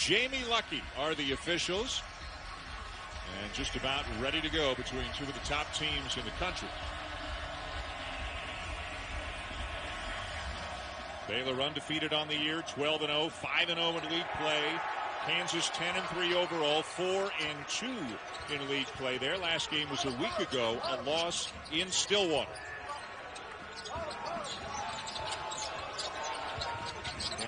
Jamie Lucky are the officials. And just about ready to go between two of the top teams in the country. Baylor undefeated on the year, 12-0, 5-0 in league play. Kansas 10-3 overall, 4-2 in league play. Their last game was a week ago, a loss in Stillwater.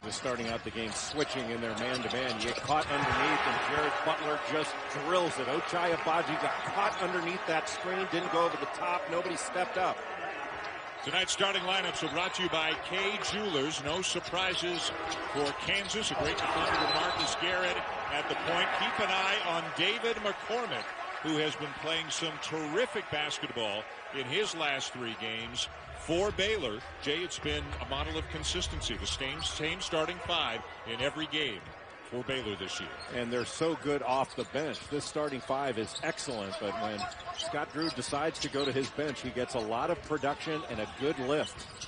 Starting out the game, switching in their man-to-man. You get caught underneath, and Jared Butler just drills it. Ochai Agbaji got caught underneath that screen, didn't go over the top. Nobody stepped up. Tonight's starting lineups are brought to you by Kay Jewelers. No surprises for Kansas. A great defender to Marcus Garrett at the point. Keep an eye on David McCormick, who has been playing some terrific basketball in his last 3 games. For Baylor, Jay, it's been a model of consistency. The same starting 5 in every game for Baylor this year. And they're so good off the bench. This starting 5 is excellent, but when Scott Drew decides to go to his bench, he gets a lot of production and a good lift.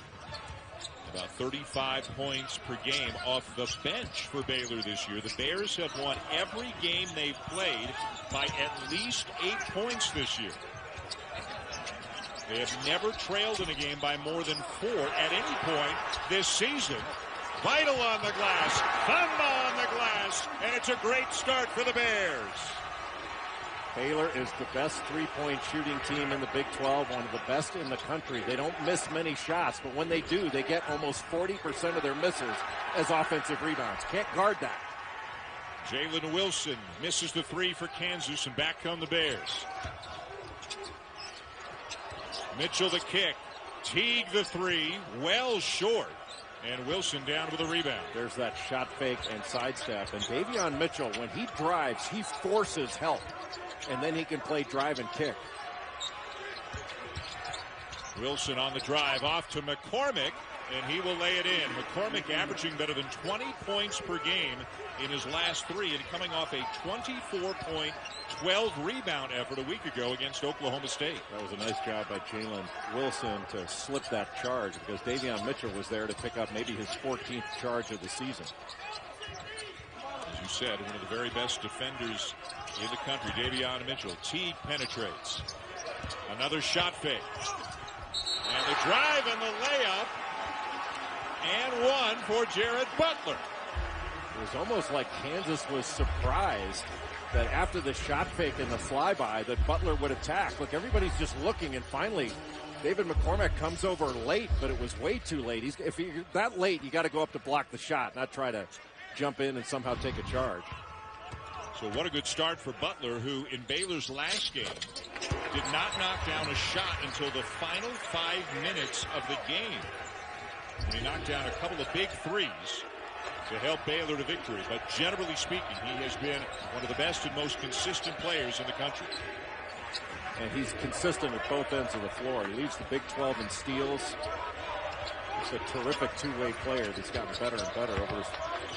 About 35 points per game off the bench for Baylor this year. The Bears have won every game they've played by at least 8 points this year. They have never trailed in a game by more than 4 at any point this season. Vital on the glass, Thamba on the glass, and it's a great start for the Bears. Baylor is the best three-point shooting team in the Big 12, one of the best in the country. They don't miss many shots, but when they do, they get almost 40% of their misses as offensive rebounds. Can't guard that. Jalen Wilson misses the 3 for Kansas, and back come the Bears. Mitchell the kick. Teague the 3, well short. And Wilson down with a rebound. There's that shot fake and sidestep. And Davion Mitchell, when he drives, he forces help. And then he can play drive and kick. Wilson on the drive off to McCormick, and he will lay it in. McCormick averaging better than 20 points per game in his last 3, and coming off a 24-point, 12-rebound effort a week ago against Oklahoma State. That was a nice job by Jalen Wilson to slip that charge, because Davion Mitchell was there to pick up maybe his 14th charge of the season. As you said, one of the very best defenders in the country, Davion Mitchell. Teague penetrates. Another shot fake. And the drive and the layup. And one for Jared Butler. It was almost like Kansas was surprised that after the shot fake and the flyby that Butler would attack. Look, everybody's just looking, and finally David McCormick comes over late, but it was way too late. If you're that late, you got to go up to block the shot, not try to jump in and somehow take a charge. So what a good start for Butler, who in Baylor's last game did not knock down a shot until the final 5 minutes of the game. And he knocked down a couple of big threes to help Baylor to victory. But generally speaking, he has been one of the best and most consistent players in the country. And he's consistent at both ends of the floor. He leads the Big 12 in steals. He's a terrific two-way player that's gotten better and better over his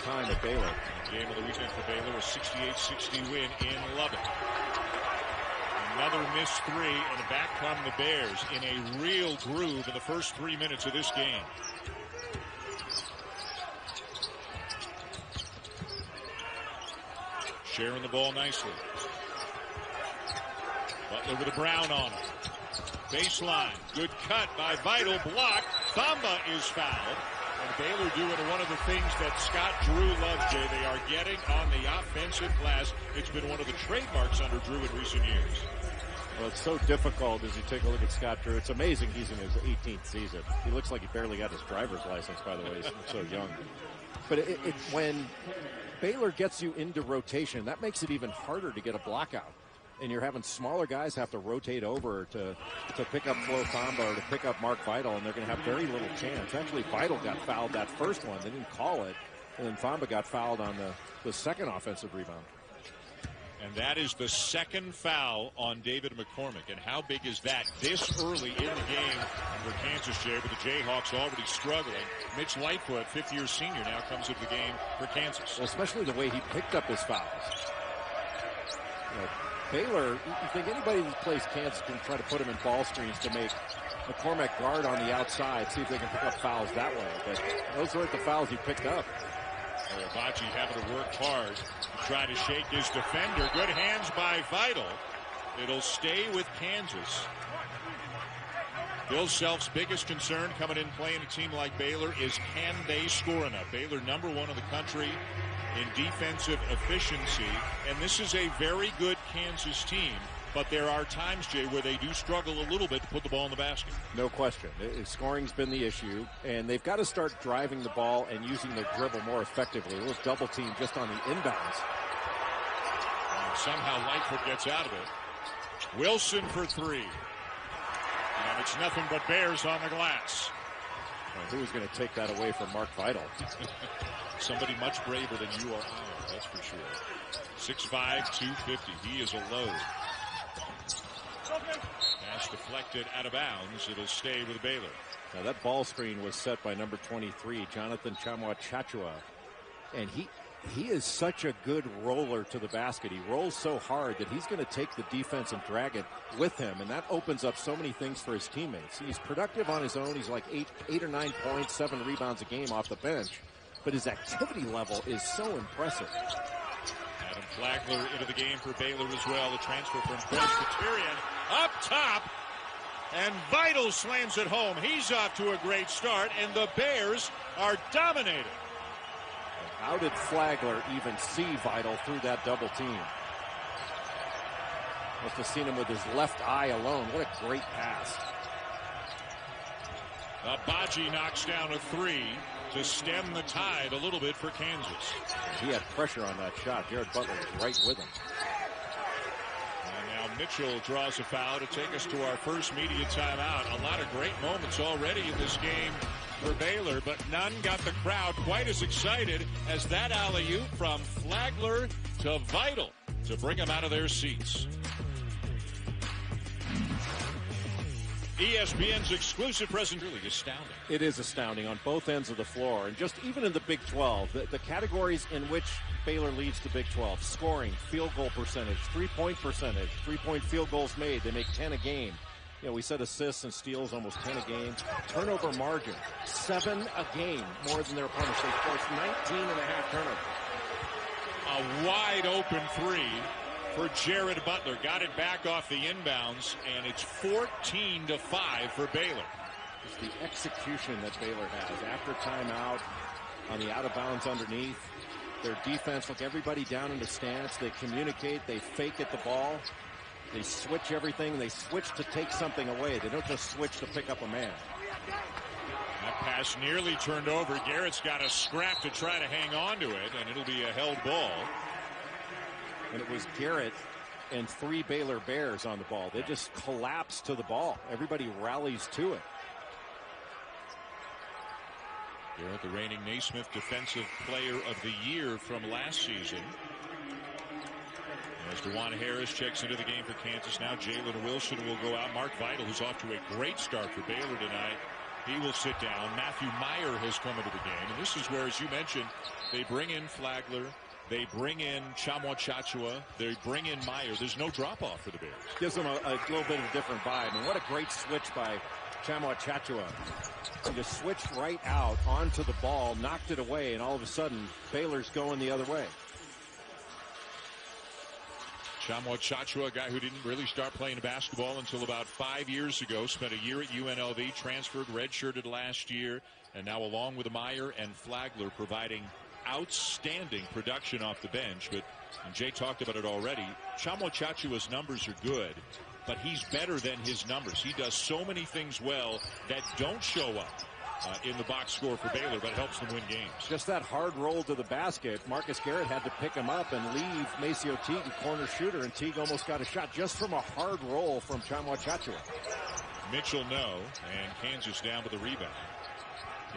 time at Baylor. Game of the weekend for Baylor, a 68-60 win in Lubbock. Another missed 3, and back come the Bears in a real groove in the first 3 minutes of this game. Sharing the ball nicely. Butler with a Brown on him. Baseline. Good cut by Vital. Block. Thamba is fouled. And Baylor doing one of the things that Scott Drew loves, Jay. They are getting on the offensive glass. It's been one of the trademarks under Drew in recent years. Well, it's so difficult as you take a look at Scott Drew. It's amazing he's in his 18th season. He looks like he barely got his driver's license, by the way. He's so young. But when Baylor gets you into rotation, that makes it even harder to get a block out. And you're having smaller guys have to rotate over to pick up Flo Thamba or to pick up Mark Vital, and they're going to have very little chance. Actually, Vital got fouled that first one. They didn't call it. And then Thamba got fouled on the second offensive rebound. And that is the second foul on David McCormick. And how big is that this early in the game for Kansas, Jay, with the Jayhawks already struggling? Mitch Lightfoot, fifth-year senior, now comes into the game for Kansas. Well, especially the way he picked up his fouls. You know, Baylor, you think anybody that plays Kansas can try to put him in ball screens to make McCormick guard on the outside, see if they can pick up fouls that way. But those weren't the fouls he picked up. Abaji having to work hard to try to shake his defender. Good hands by Vital. It'll stay with Kansas. Bill Self's biggest concern coming in playing a team like Baylor is, can they score enough? Baylor #1 in the country in defensive efficiency, and this is a very good Kansas team, but there are times, Jay, where they do struggle a little bit to put the ball in the basket. No question. Scoring's been the issue, and they've got to start driving the ball and using their dribble more effectively. A little double team just on the inbounds. And somehow Lightfoot gets out of it. Wilson for three. And it's nothing but Bears on the glass. Well, who's going to take that away from Mark Vital? Somebody much braver than you or I, that's for sure. 6'5", 250. He is a load. Pass deflected out of bounds. It'll stay with Baylor. Now that ball screen was set by number 23, Jonathan Chamwa-Chachua. And he is such a good roller to the basket. He rolls so hard that he's going to take the defense and drag it with him, and that opens up so many things for his teammates. He's productive on his own. He's like 8 or 9 points, 7 rebounds a game off the bench, but his activity level is so impressive. Adam Flagler into the game for Baylor as well. The transfer from Presbyterian up top, and Vital slams it home. He's off to a great start, and the Bears are dominating. How did Flagler even see Vital through that double team? Must have seen him with his left eye alone. What a great pass. Abaji knocks down a three to stem the tide a little bit for Kansas. He had pressure on that shot. Jared Butler was right with him. And now Mitchell draws a foul to take us to our first media timeout. A lot of great moments already in this game for Baylor, but none got the crowd quite as excited as that alley-oop from Flagler to Vital to bring them out of their seats. ESPN's exclusive present, really astounding. It is astounding on both ends of the floor, and just even in the Big 12, the categories in which Baylor leads the Big 12: scoring, field goal percentage, three-point percentage, three-point field goals made. They make 10 a game. You know, we said assists and steals, almost 10 a game. Turnover margin, 7 a game, more than their opponents. They forced 19.5 turnovers. A wide open three for Jared Butler. Got it back off the inbounds, and it's 14-5 for Baylor. It's the execution that Baylor has. After timeout, on the out-of-bounds underneath, their defense, look, everybody down in the stance. They communicate. They fake at the ball. They switch everything. They switch to take something away. They don't just switch to pick up a man. That pass nearly turned over. Garrett's got a scrap to try to hang on to it, and it'll be a held ball. And it was Garrett and 3 Baylor Bears on the ball. They just collapsed to the ball. Everybody rallies to it. Garrett, the reigning Naismith Defensive Player of the Year from last season. As DeJuan Harris checks into the game for Kansas, now Jalen Wilson will go out. Mark Vital, who's off to a great start for Baylor tonight, he will sit down. Matthew Meyer has come into the game, and this is where, as you mentioned, they bring in Flagler, they bring in Chamwa-Chachua, they bring in Meyer. There's no drop-off for the Bears. Gives them a little bit of a different vibe, and what a great switch by Chamwa-Chachua. He just switched right out onto the ball, knocked it away, and all of a sudden, Baylor's going the other way. Chamwa-Chachua, a guy who didn't really start playing basketball until about 5 years ago, spent a year at UNLV, transferred, redshirted last year, and now along with Meyer and Flagler providing outstanding production off the bench. But and Jay talked about it already, Chamwa-Chachua's numbers are good, but he's better than his numbers. He does so many things well that don't show up in the box score for Baylor, but helps them win games. Just that hard roll to the basket. Marcus Garrett had to pick him up and leave Maceo Teague, a corner shooter, and Teague almost got a shot just from a hard roll from Chamwa-Chachua. Mitchell no, and Kansas down with the rebound.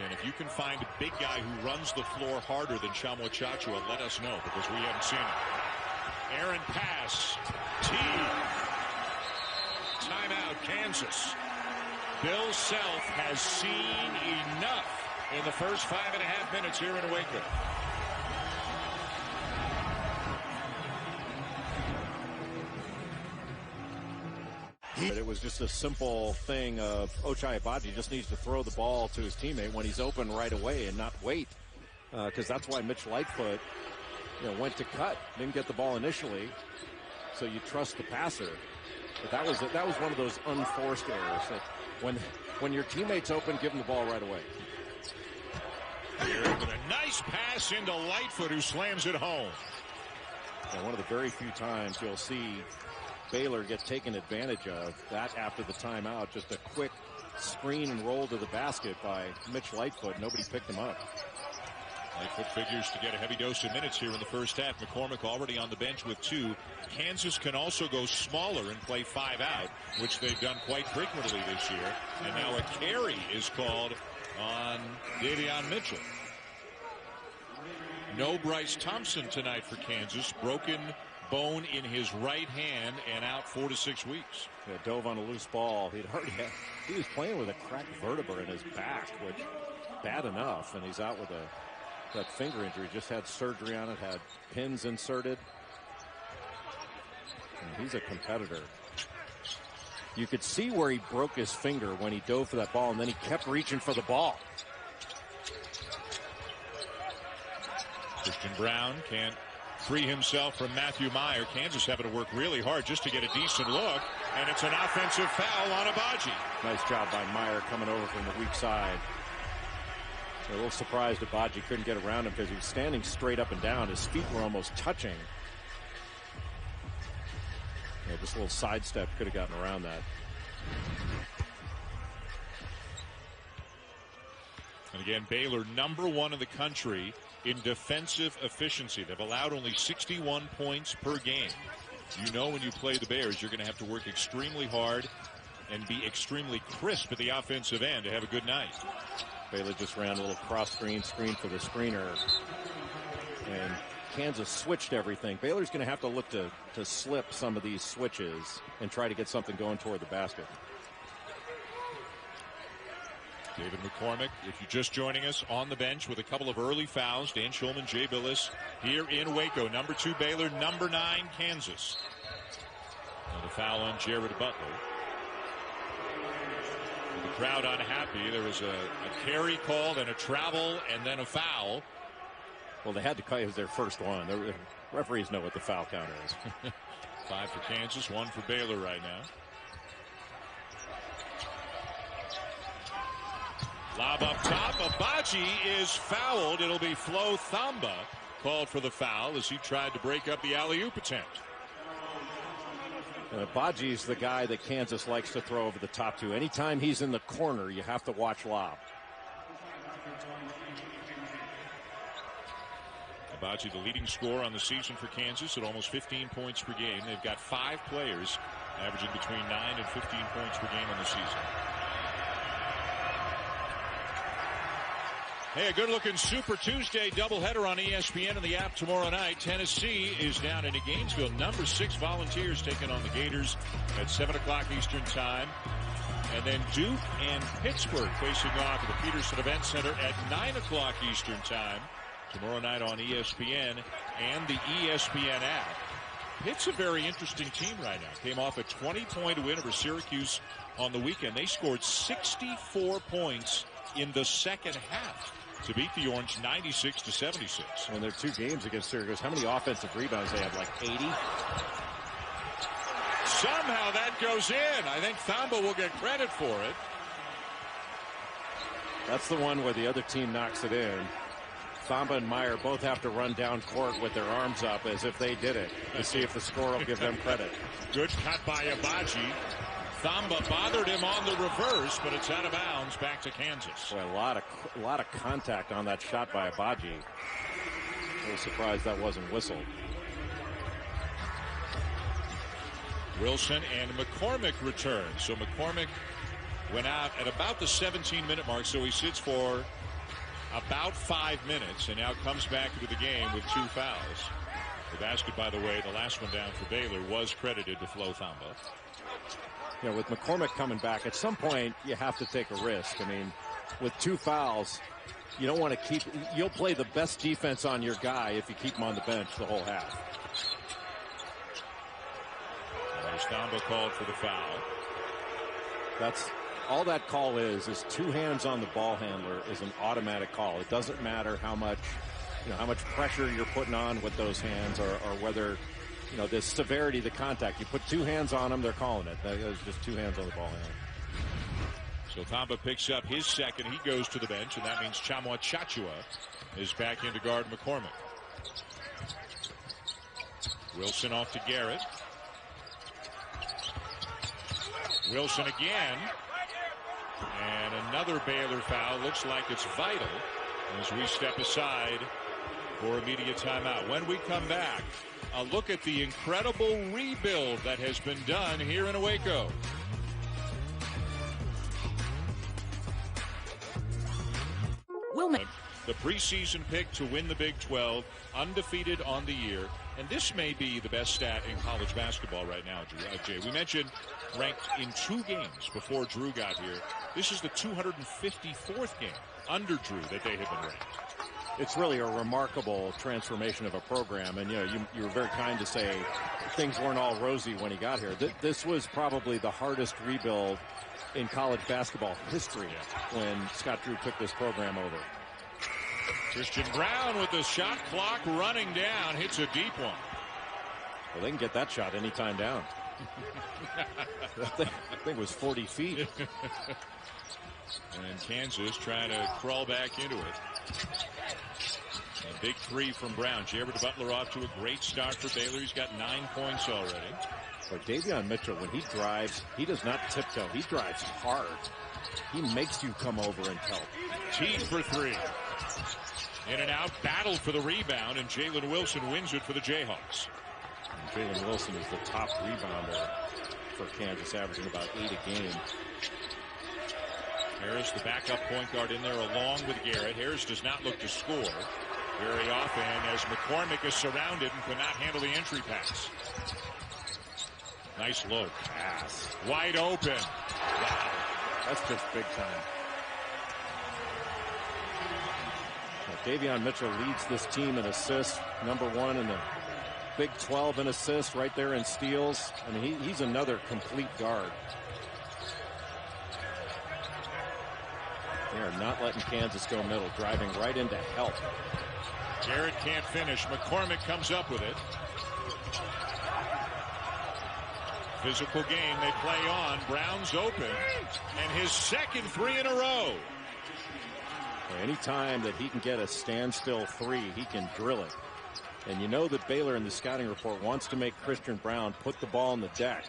And if you can find a big guy who runs the floor harder than Chamwa-Chachua, let us know, because we haven't seen it. Aaron pass. Teague. Timeout, Kansas. Bill Self has seen enough in the first 5.5 minutes here in Waco. But it was just a simple thing of Ochai Agbaji just needs to throw the ball to his teammate when he's open right away and not wait because that's why Mitch Lightfoot, went to cut, didn't get the ball initially. So you trust the passer. But that was one of those unforced errors that when your teammate's open, give them the ball right away. Here with a nice pass into Lightfoot, who slams it home. And one of the very few times you'll see Baylor get taken advantage of, that after the timeout, just a quick screen and roll to the basket by Mitch Lightfoot. Nobody picked him up. Lightfoot figures to get a heavy dose of minutes here in the first half. McCormick already on the bench with 2. Kansas can also go smaller and play 5 out, which they've done quite frequently this year. And now a carry is called on Davion Mitchell. No Bryce Thompson tonight for Kansas. Broken bone in his right hand and out 4 to 6 weeks. Yeah, dove on a loose ball. He was playing with a cracked vertebra in his back, which bad enough, and he's out with that finger injury. Just had surgery on it, had pins inserted. And he's a competitor. You could see where he broke his finger when he dove for that ball, and then he kept reaching for the ball. Christian Brown can't free himself from Matthew Meyer. Kansas having to work really hard just to get a decent look, and it's an offensive foul on Abaji. Nice job by Meyer coming over from the weak side. A little surprised Abaji couldn't get around him because he was standing straight up and down. His feet were almost touching. Just a little sidestep could have gotten around that. And again, Baylor #1 in the country in defensive efficiency. They've allowed only 61 points per game. When you play the Bears, you're going to have to work extremely hard and be extremely crisp at the offensive end to have a good night. Baylor just ran a little cross screen for the screener. And Kansas switched everything. Baylor's going to have to look to slip some of these switches and try to get something going toward the basket. David McCormick, if you're just joining us, on the bench with a couple of early fouls. Dan Schulman, Jay Billis here in Waco. #2 Baylor, #9 Kansas. And a foul on Jared Butler. With the crowd unhappy, there was a carry called and a travel and then a foul. Well, they had to call it as their first one. The referees know what the foul counter is. 5 for Kansas, 1 for Baylor right now. Lob up top. Abaji is fouled. It'll be Flo Thamba called for the foul as he tried to break up the alley-oop attempt. Abaji's the guy that Kansas likes to throw over the top to. Anytime he's in the corner, you have to watch lob. Abaji, the leading scorer on the season for Kansas at almost 15 points per game. They've got 5 players averaging between 9 and 15 points per game on the season. Hey, a good-looking Super Tuesday doubleheader on ESPN and the app tomorrow night. Tennessee is down into Gainesville. #6 Volunteers taking on the Gators at 7 o'clock Eastern Time. And then Duke and Pittsburgh facing off at the Peterson Event Center at 9 o'clock Eastern Time tomorrow night on ESPN and the ESPN app. Pitt's a very interesting team right now. Came off a 20-point win over Syracuse on the weekend. They scored 64 points in the second half to beat the Orange 96-76. And their 2 games against Syracuse, how many offensive rebounds they have? Like 80? Somehow that goes in. I think Thamba will get credit for it. That's the one where the other team knocks it in. Thamba and Meyer both have to run down court with their arms up as if they did it to see if the score will give them credit. Good cut by Abaji. Thamba bothered him on the reverse, but it's out of bounds back to Kansas. Boy, a lot of contact on that shot by Abaji. A little surprised that wasn't whistled. Wilson and McCormick return. So McCormick went out at about the 17-minute mark, so he sits for about 5 minutes and now comes back into the game with 2 fouls. The basket, by the way, the last one down for Baylor, was credited to Flo Thamba. With McCormick coming back, at some point you have to take a risk. I mean, with 2 fouls, you don't want to you'll play the best defense on your guy if you keep him on the bench the whole half. There's Thamba called for the foul. all that call is 2 hands on the ball handler is an automatic call. It doesn't matter how much, how much pressure you're putting on with those hands, or whether, the severity of the contact. You put 2 hands on them, they're calling it. That was just 2 hands on the ball handler. So Thamba picks up his second. He goes to the bench, and that means Chamwa Chachua is back in to guard McCormick. Wilson off to Garrett. Wilson again. And another Baylor foul. Looks like it's vital as we step aside for immediate timeout. When we come back, a look at the incredible rebuild that has been done here in Waco. The preseason pick to win the Big 12, undefeated on the year. And this may be the best stat in college basketball right now, Jay. We mentioned ranked in 2 games before Drew got here. This is the 254th game under Drew that they have been ranked. It's really a remarkable transformation of a program. And, you were very kind to say things weren't all rosy when he got here. This was probably the hardest rebuild in college basketball history when Scott Drew took this program over. Christian Brown with the shot clock running down, hits a deep one. Well, they can get that shot anytime down. That thing was 40 feet. And Kansas trying to crawl back into it. A big 3 from Brown. Jared Butler off to a great start for Baylor. He's got 9 points already. But Davion Mitchell, when he drives, he does not tiptoe. He drives hard. He makes you come over and help. Teed for 3. In and out, battle for the rebound, and Jalen Wilson wins it for the Jayhawks. Jalen Wilson is the top rebounder for Kansas, averaging about 8 a game. Harris, the backup point guard, in there along with Garrett. Harris does not look to score very often as McCormick is surrounded and cannot handle the entry pass. Nice low pass. Wide open. Wow. That's just big time. Davion Mitchell leads this team in assists, #1 in the Big 12 in assists, right there in steals. I mean, he's another complete guard. They are not letting Kansas go middle, driving right into help. Garrett can't finish. McCormick comes up with it. Physical game they play on. Brown's open, and his second 3 in a row. Anytime that he can get a standstill 3, he can drill it. And you know that Baylor in the scouting report wants to make Christian Brown put the ball on the deck.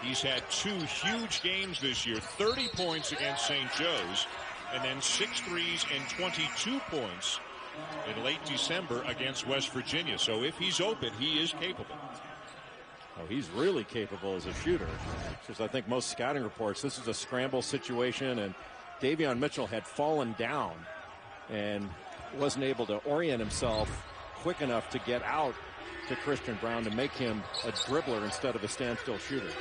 He's had 2 huge games this year, 30 points against St. Joe's, and then 6 threes and 22 points in late December against West Virginia. So if he's open, he is capable. Oh, he's really capable as a shooter. Because I think most scouting reports, this is a scramble situation, and Davion Mitchell had fallen down and wasn't able to orient himself quick enough to get out to Christian Brown to make him a dribbler instead of a standstill shooter.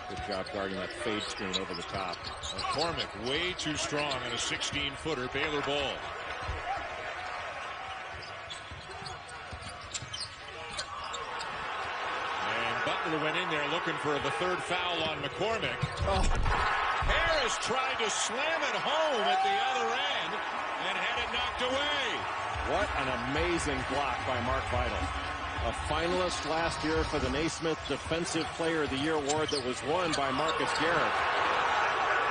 Good job guarding that fade screen over the top. McCormick way too strong on a 16-footer. Baylor ball. And Butler went in there looking for the 3rd foul on McCormick. Oh. Harris tried to slam it home at the other end and had it knocked away. What an amazing block by Mark Vital. A finalist last year for the Naismith Defensive Player of the Year award that was won by Marcus Garrett.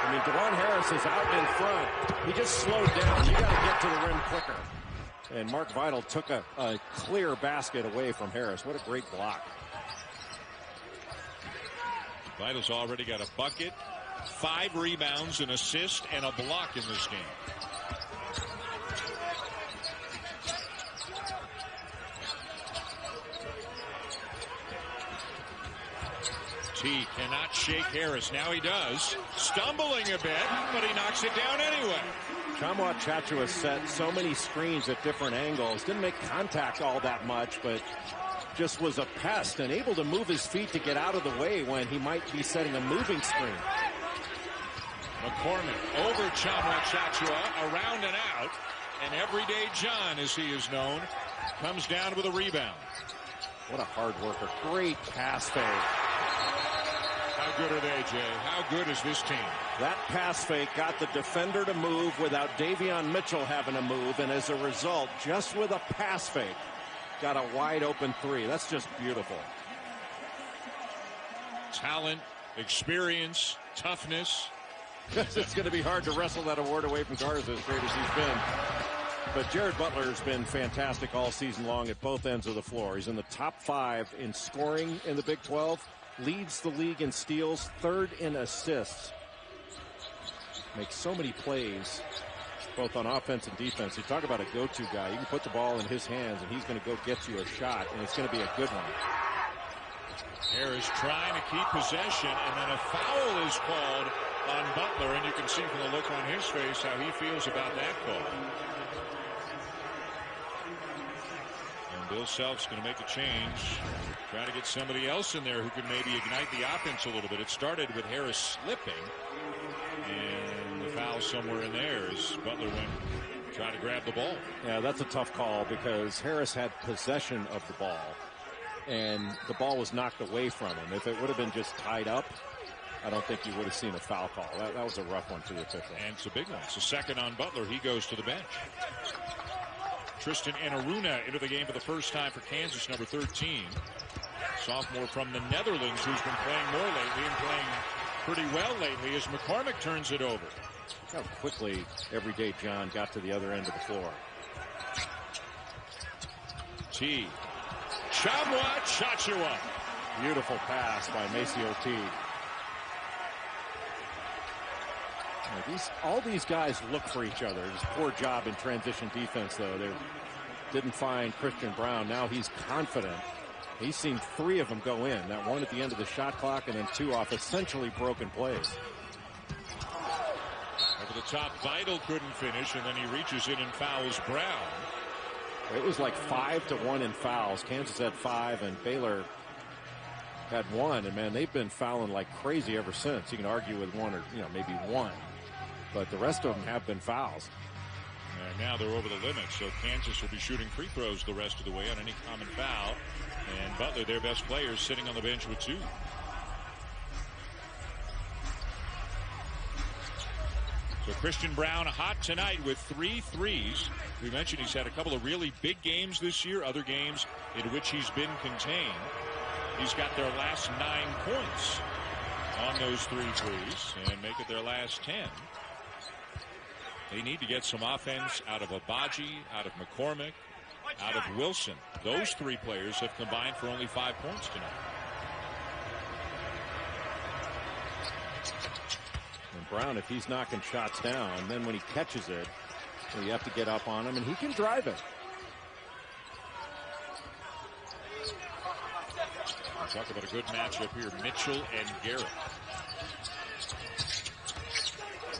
I mean, Devon Harris is out in front. He just slowed down. You got to get to the rim quicker. And Mark Vital took a clear basket away from Harris. What a great block. Vital's already got a bucket, 5 rebounds, an assist, and a block in this game. T cannot shake Harris. Now he does. Stumbling a bit, but he knocks it down anyway. Chamwa Chachua set so many screens at different angles. Didn't make contact all that much, but just was a pest and able to move his feet to get out of the way when he might be setting a moving screen. McCormick over Chamwa Chachua, around and out. And Everyday John, as he is known, comes down with a rebound. What a hard worker. Great pass fade. good are they, Jay? How good is this team? That pass fake got the defender to move without Davion Mitchell having to move, and as a result, just with a pass fake, got a wide open three. That's just beautiful. Talent, experience, toughness. It's going to be hard to wrestle that award away from Garza, as great as he's been. But Jared Butler has been fantastic all season long at both ends of the floor. He's in the top 5 in scoring in the Big 12, leads the league in steals, 3rd in assists. Makes so many plays, both on offense and defense. You talk about a go-to guy. You can put the ball in his hands, and he's going to go get you a shot, and it's going to be a good one. Harris trying to keep possession, and then a foul is called on Butler, and you can see from the look on his face how he feels about that call. And Bill Self's going to make a change, try to get somebody else in there who can maybe ignite the offense a little bit. It started with Harris slipping, and the foul somewhere in there as Butler went trying to grab the ball. Yeah, that's a tough call because Harris had possession of the ball, and the ball was knocked away from him. If it would have been just tied up, I don't think you would have seen a foul call. That was a rough one for the official. And it's a big one. It's a second on Butler. He goes to the bench. Tristan Enaruna into the game for the first time for Kansas, number 13. Sophomore from the Netherlands who's been playing more lately and playing pretty well lately as McCormick turns it over. Look how quickly Everyday John got to the other end of the floor. T. Tchamwa Tchatchoua. Beautiful pass by Maceo T. All these guys look for each other. Just poor job in transition defense, though. They didn't find Christian Braun. Now he's confident. He's seen 3 of them go in. That one at the end of the shot clock, and then 2 off essentially broken plays. Over the top, Vital couldn't finish, and then he reaches in and fouls Brown. It was like 5-1 in fouls. Kansas had 5, and Baylor had 1. And man, they've been fouling like crazy ever since. You can argue with 1 or maybe 1. But the rest of them have been fouls. And now they're over the limit, so Kansas will be shooting free throws the rest of the way on any common foul. And Butler, their best player, sitting on the bench with 2. So Christian Braun hot tonight with 3 threes. We mentioned he's had a couple of really big games this year, other games in which he's been contained. He's got their last 9 points on those 3 threes and make it their last 10. They need to get some offense out of Abaji, out of McCormick, out of Wilson. Those 3 players have combined for only 5 points tonight. And Brown, if he's knocking shots down, then when he catches it, you have to get up on him, and he can drive it. Talk about a good matchup here, Mitchell and Garrett.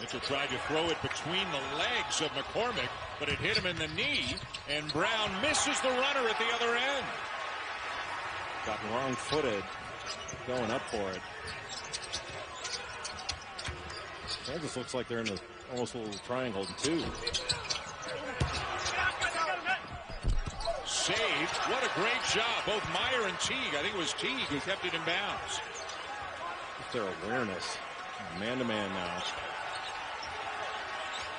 Mitchell tried to throw it between the legs of McCormick, but it hit him in the knee, and Brown misses the runner at the other end. Got wrong-footed, going up for it. Kansas looks like they're in almost a little triangle, 2. Saved. What a great job. Both Meyer and Teague. I think it was Teague who kept it in bounds. Just their awareness. Man-to-man now.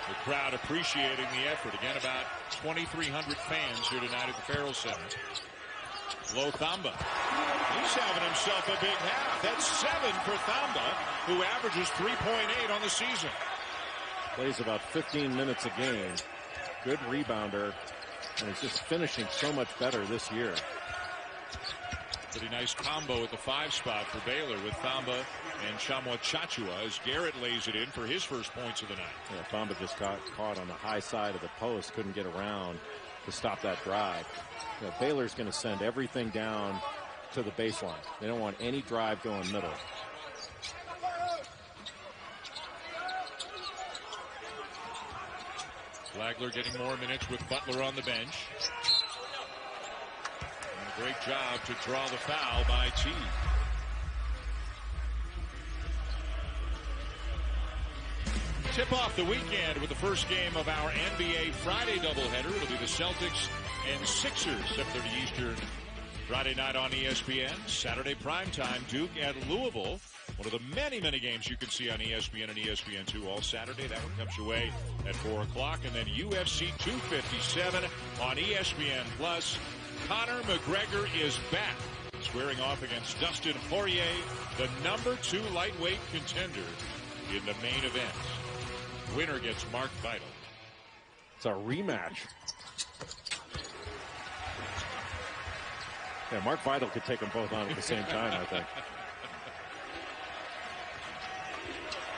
The crowd appreciating the effort. Again, about 2,300 fans here tonight at the Farrell Center. Lothamba. He's having himself a big half. That's 7 for Thamba, who averages 3.8 on the season. Plays about 15 minutes a game. Good rebounder. And he's just finishing so much better this year. Pretty nice combo at the 5 spot for Baylor with Thamba and Tchamwa Tchatchoua as Garrett lays it in for his first points of the night. Yeah, Thamba just got caught on the high side of the post, couldn't get around to stop that drive. Baylor's going to send everything down to the baseline. They don't want any drive going middle. Flagler getting more minutes with Butler on the bench. And a great job to draw the foul by Teague. Tip off the weekend with the first game of our NBA Friday doubleheader. It'll be the Celtics and Sixers, 7:30 Eastern, Friday night on ESPN. Saturday primetime, Duke at Louisville. One of the many, many games you can see on ESPN and ESPN2 all Saturday. That one comes your way at 4 o'clock. And then UFC 257 on ESPN+. Conor McGregor is back, squaring off against Dustin Poirier, the #2 lightweight contender in the main event. Winner gets Mark Vital. It's a rematch. Yeah, Mark Vital could take them both on at the same time, I think.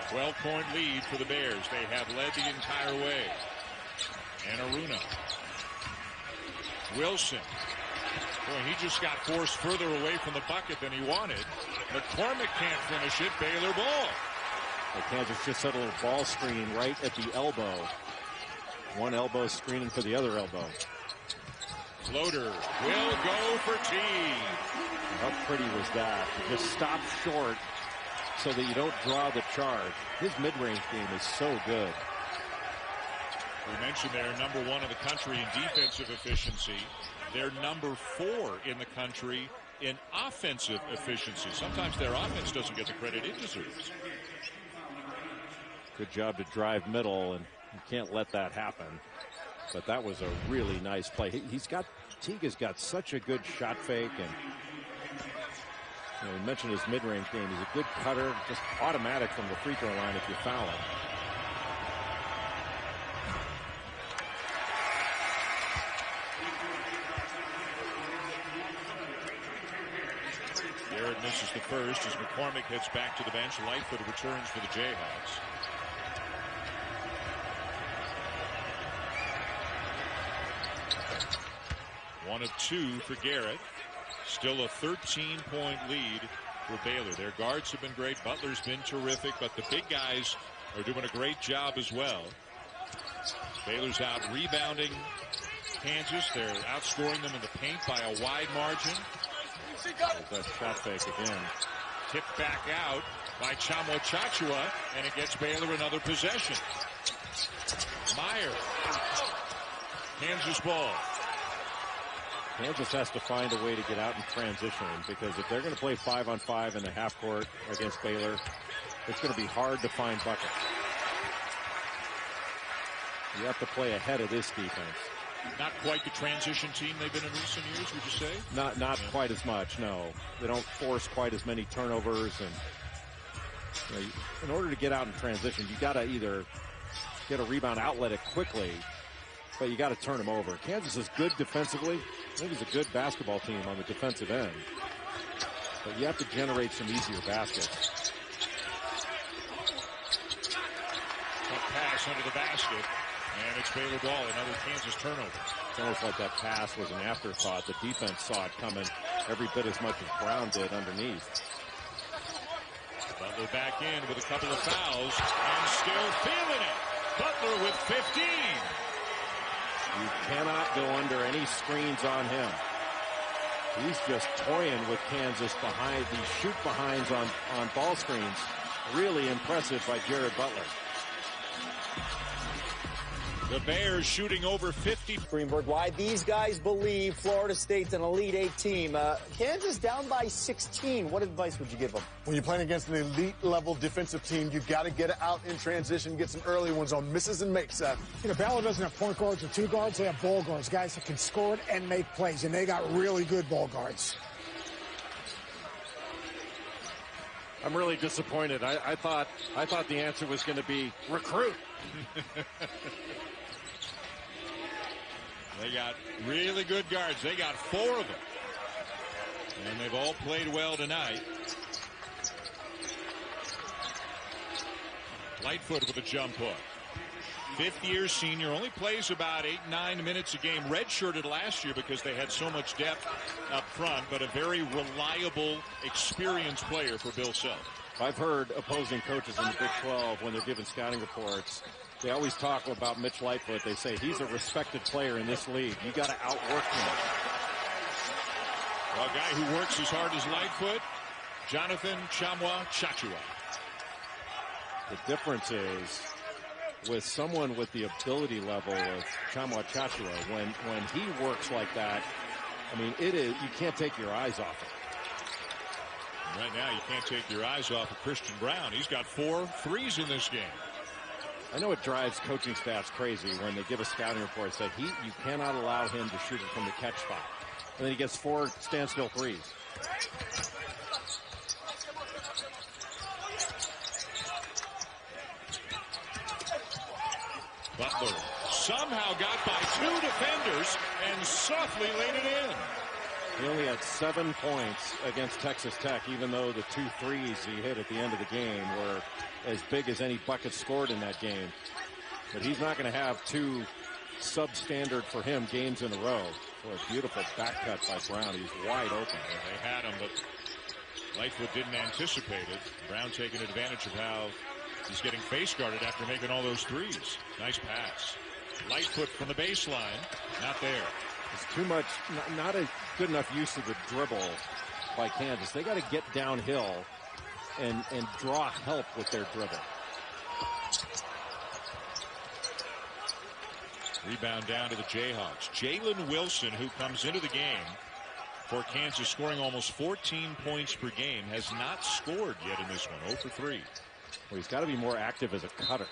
12-point lead for the Bears. They have led the entire way. And Aruna. Wilson. Boy, he just got forced further away from the bucket than he wanted. McCormick can't finish it. Baylor ball. Well, Kansas just set a little ball screen right at the elbow. One elbow screening for the other elbow. Floater will go for T. How pretty was that? To just stop short so that you don't draw the charge. His mid-range game is so good. We mentioned they're #1 in the country in defensive efficiency. They're #4 in the country in offensive efficiency. Sometimes their offense doesn't get the credit it deserves. Good job to drive middle, and you can't let that happen. But that was a really nice play. Teague's got such a good shot fake, and we mentioned his mid-range game. He's a good cutter, just automatic from the free throw line if you foul him. Garrett misses the first as McCormick heads back to the bench. Lightfoot returns for the Jayhawks. One of 2 for Garrett. Still a 13-point lead for Baylor. Their guards have been great. Butler's been terrific, but the big guys are doing a great job as well. Baylor's out rebounding Kansas. They're outscoring them in the paint by a wide margin. There's that shot fake again. Tipped back out by Chamo Chachua, and it gets Baylor another possession. Meyer. Kansas ball. Kansas has to find a way to get out in transition, because if they're going to play 5-on-5 in the half court against Baylor, it's going to be hard to find buckets. You have to play ahead of this defense. Not quite the transition team they've been in recent years, would you say? Not quite as much, no. They don't force quite as many turnovers, and in order to get out in transition, you got to either get a rebound, outlet it quickly, but you got to turn them over. Kansas is good defensively. I think it's a good basketball team on the defensive end, but you have to generate some easier baskets. A pass under the basket. And it's Baylor ball, another Kansas turnover. It's almost like that pass was an afterthought. The defense saw it coming every bit as much as Brown did underneath. Butler back in with a couple of fouls and still feeling it. Butler with 15. You cannot go under any screens on him. He's just toying with Kansas behind these shoot behinds on ball screens. Really impressive by Jared Butler. The Bears shooting over 50. Greenberg, why these guys believe Florida State's an Elite Eight team. Kansas down by 16. What advice would you give them? When you're playing against an elite level defensive team, you got to get it out in transition, get some early ones on misses and makes. Baylor doesn't have point guards or 2 guards. They have ball guards, guys that can score it and make plays, and they got really good ball guards. I'm really disappointed. I thought the answer was going to be recruit. They got really good guards. They got 4 of them. And they've all played well tonight. Lightfoot with a jump hook. 5th-year senior, only plays about 8-9 minutes a game. Redshirted last year because they had so much depth up front, but a very reliable, experienced player for Bill Self. I've heard opposing coaches in the Big 12, when they're giving scouting reports, they always talk about Mitch Lightfoot. They say he's a respected player in this league. You got to outwork him. Well, a guy who works as hard as Lightfoot, Jonathan Tchamwa Tchatchoua. The difference is, with someone with the ability level of Tchamwa Tchatchoua, when he works like that, I mean, you can't take your eyes off it. Right now, you can't take your eyes off of Christian Brown. He's got 4 threes in this game. I know it drives coaching staffs crazy when they give a scouting report say you cannot allow him to shoot it from the catch spot. And then he gets 4 standstill threes. Butler somehow got by 2 defenders and softly laid it in. He only had 7 points against Texas Tech, even though the 2 threes he hit at the end of the game were as big as any bucket scored in that game. But he's not going to have 2 substandard for him games in a row. What a beautiful back cut by Brown. He's wide open. Yeah, they had him, but Lightfoot didn't anticipate it. Brown taking advantage of how he's getting face guarded after making all those threes. Nice pass. Lightfoot from the baseline. Not there. It's too much, not a good enough use of the dribble by Kansas. They got to get downhill and draw help with their dribble. Rebound down to the Jayhawks. Jalen Wilson, who comes into the game for Kansas scoring almost 14 points per game, has not scored yet in this one. 0 for 3. Well, he's got to be more active as a cutter.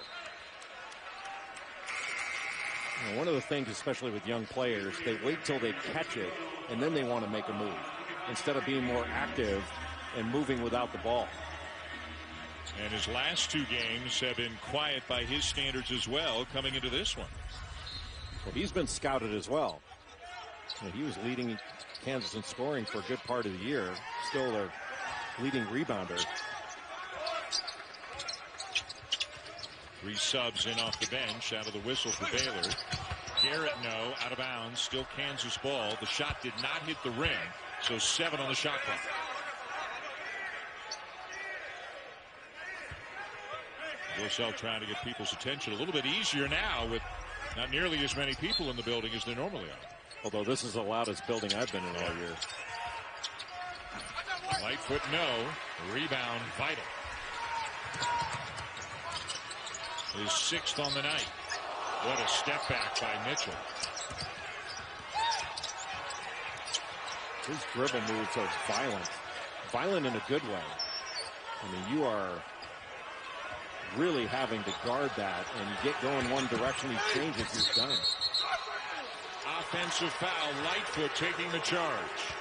You know, one of the things, especially with young players, they wait till they catch it, and then they want to make a move, instead of being more active and moving without the ball. And his last 2 games have been quiet by his standards as well, coming into this one. Well, he's been scouted as well. You know, he was leading Kansas in scoring for a good part of the year. Still their leading rebounder. 3 subs in off the bench out of the whistle for Baylor. Garrett, no, out of bounds. Still Kansas ball. The shot did not hit the rim, so 7 on the shot clock. Wilsell trying to get people's attention a little bit easier now with not nearly as many people in the building as there normally are. Although this is the loudest building I've been in all year. Lightfoot, no. Rebound, vital. His 6th on the night. What a step back by Mitchell. His dribble moves are violent. Violent in a good way. I mean, you are really having to guard that, and you get going one direction, he changes, you're done. Offensive foul, Lightfoot taking the charge.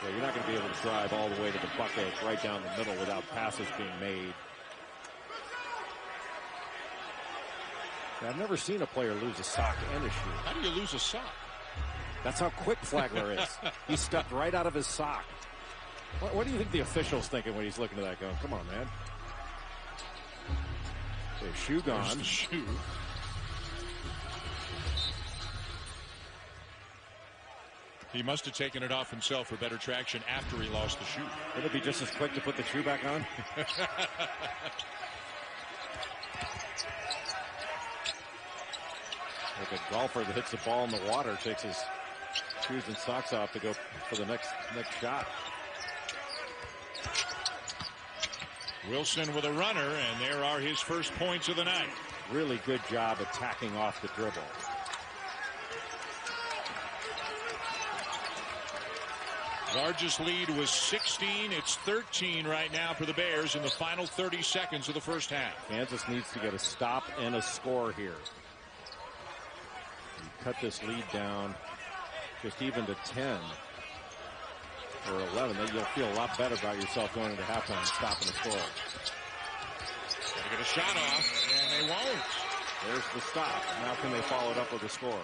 Yeah, you're not going to be able to drive all the way to the bucket right down the middle without passes being made. Yeah, I've never seen a player lose a sock and a shoe. How do you lose a sock? That's how quick Flagler is. He stepped right out of his sock. What do you think the official's thinking when he's looking at that going, come on, man? Okay, shoe gone. There's the shoe. He must have taken it off himself for better traction after he lost the shoe. Would it be just as quick to put the shoe back on? Like a golfer that hits the ball in the water, takes his shoes and socks off to go for the next shot. Wilson with a runner, and there are his first points of the night. Really good job attacking off the dribble. Largest lead was 16. It's 13 right now for the Bears in the final 30 seconds of the first half. Kansas needs to get a stop and a score here. You cut this lead down just even to 10 or 11. Then you'll feel a lot better about yourself going into halftime, stopping the score. Gotta get a shot off, and they won't. There's the stop. Now can they follow it up with a score?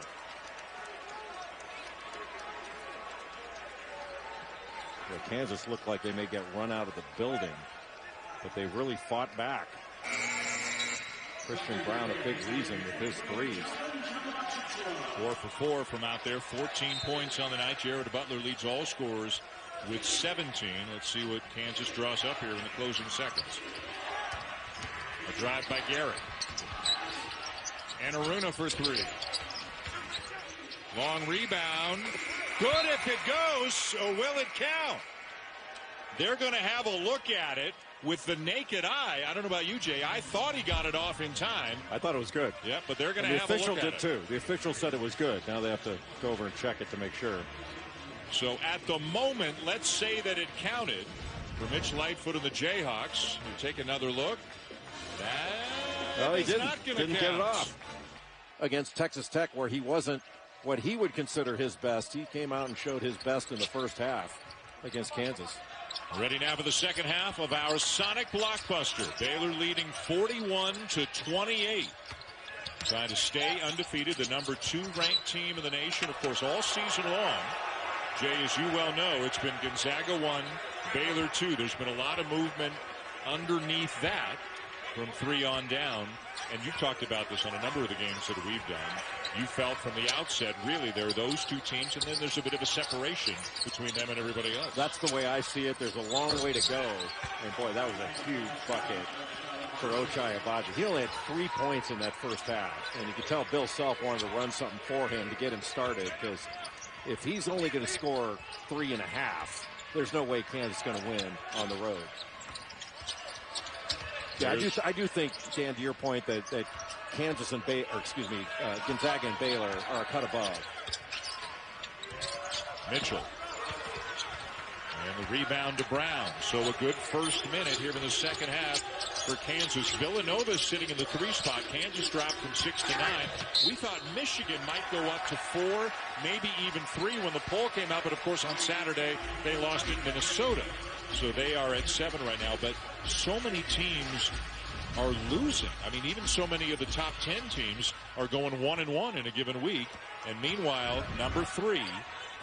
Well, Kansas looked like they may get run out of the building, but they really fought back. Christian Brown, a big reason with his threes. 4 for 4 from out there. 14 points on the night. Jared Butler leads all scorers with 17. Let's see what Kansas draws up here in the closing seconds. A drive by Garrett. And Aruna for 3. Long rebound. Good if it goes, or will it count? They're going to have a look at it with the naked eye. I don't know about you, Jay. I thought he got it off in time. I thought it was good. Yeah, but they're going to have a look at it. The official did too. The official said it was good. Now they have to go over and check it to make sure. So at the moment, let's say that it counted. for Mitch Lightfoot and the Jayhawks. You take another look. Well, he didn't get it off against Texas Tech, where he wasn't what he would consider his best. He came out and showed his best in the first half against Kansas. Ready now for the second half of our Sonic Blockbuster. Baylor leading 41-28. Trying to stay undefeated, the number 2 ranked team in the nation, of course, all season long. Jay, as you well know, it's been Gonzaga 1, Baylor 2. There's been a lot of movement underneath that from 3 on down. And you've talked about this on a number of the games that we've done. You felt from the outset, really, there are those 2 teams, and then there's a bit of a separation between them and everybody else. That's the way I see it. There's a long way to go. And, boy, that was a huge bucket for Ochai Agbaji. He only had 3 points in that first half. And you could tell Bill Self wanted to run something for him to get him started, because if he's only going to score 3.5, there's no way Kansas is going to win on the road. Yeah, I do think, Dan, to your point, that Kansas and Gonzaga and Baylor are a cut above. Mitchell. And the rebound to Brown. So a good first minute here in the second half for Kansas. Villanova sitting in the 3 spot. Kansas dropped from 6 to 9. We thought Michigan might go up to 4, maybe even 3 when the poll came out. But, of course, on Saturday, they lost in Minnesota. So they are at 7 right now. But so many teams are losing. I mean, even so many of the top 10 teams are going 1-1 in a given week. And meanwhile, number 3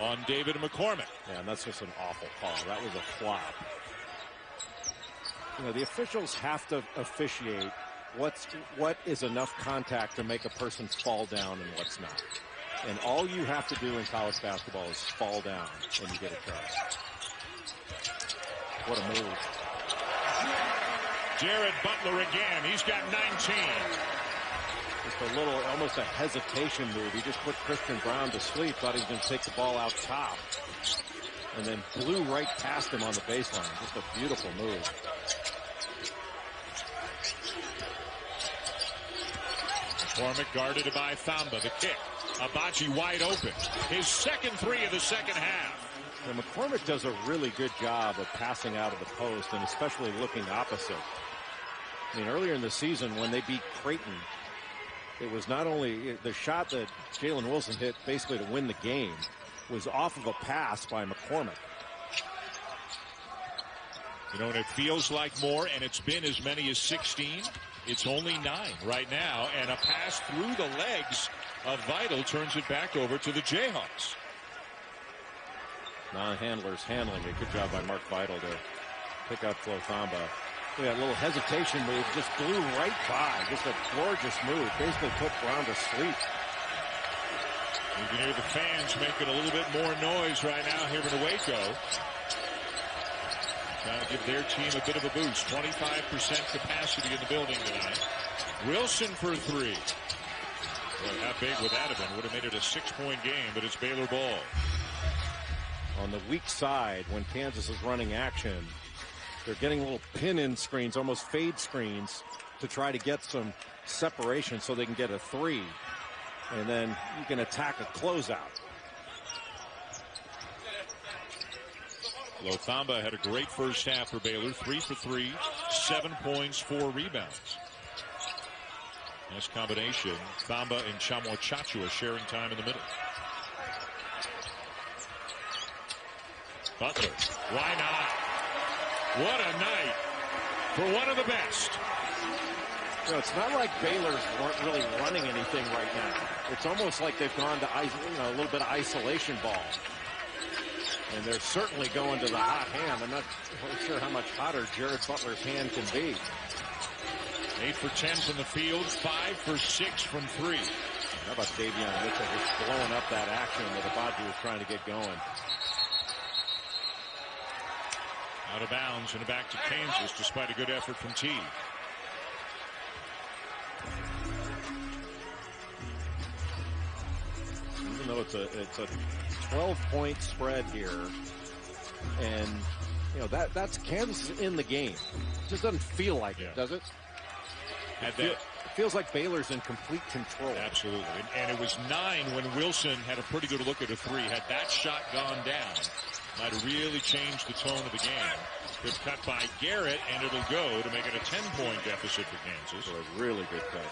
on David McCormick. Yeah, and that's just an awful call. That was a flop. You know, the officials have to officiate what is enough contact to make a person fall down and what's not. And all you have to do in college basketball is fall down and you get a charge. What a move. Jared Butler again. He's got 19. Just a little, almost a hesitation move. He just put Christian Brown to sleep. Thought he was going to take the ball out top. And then blew right past him on the baseline. Just a beautiful move. McCormick guarded by Thamba. The kick. Agbaji wide open. His second 3 of the second half. And McCormick does a really good job of passing out of the post, and especially looking opposite. I mean, earlier in the season when they beat Creighton, it was not only the shot that Jalen Wilson hit basically to win the game was off of a pass by McCormick. You know, and it feels like more, and it's been as many as 16. It's only 9 right now, and a pass through the legs of Vital turns it back over to the Jayhawks. Non-handlers handling it. Good job by Mark Vital to pick up Flo Thamba. Look at that little hesitation move. Just blew right by. Just a gorgeous move. Basically put Brown to sleep. You can hear the fans making a little bit more noise right now here in Waco. Trying to give their team a bit of a boost. 25% capacity in the building tonight. Wilson for 3. Boy, how big would that have been? Would have made it a 6-point game, but it's Baylor ball. On the weak side, when Kansas is running action, they're getting little pin-in screens, almost fade screens, to try to get some separation so they can get a 3. And then you can attack a closeout. Lothamba had a great first half for Baylor. 3 for 3, 7 points, 4 rebounds. Nice combination. Thamba and Chamo Chachua sharing time in the middle. Butler, why not? What a night for one of the best. You know, it's not like Baylor's weren't really running anything right now. It's almost like they've gone to a little bit of isolation ball. And they're certainly going to the hot hand. I'm not sure how much hotter Jared Butler's hand can be. 8 for 10 from the field, 5 for 6 from 3. How about Davion Mitchell just blowing up that action that Agbaji was trying to get going. Out of bounds and back to Kansas despite a good effort from T. Even though it's a 12-point spread here, and you know that's Kansas is in the game. It just doesn't feel like it, does it? It feels like Baylor's in complete control. Absolutely, and it was 9 when Wilson had a pretty good look at a 3. Had that shot gone down, might have really changed the tone of the game. Good cut by Garrett, and it'll go to make it a 10-point deficit for Kansas. A really good cut.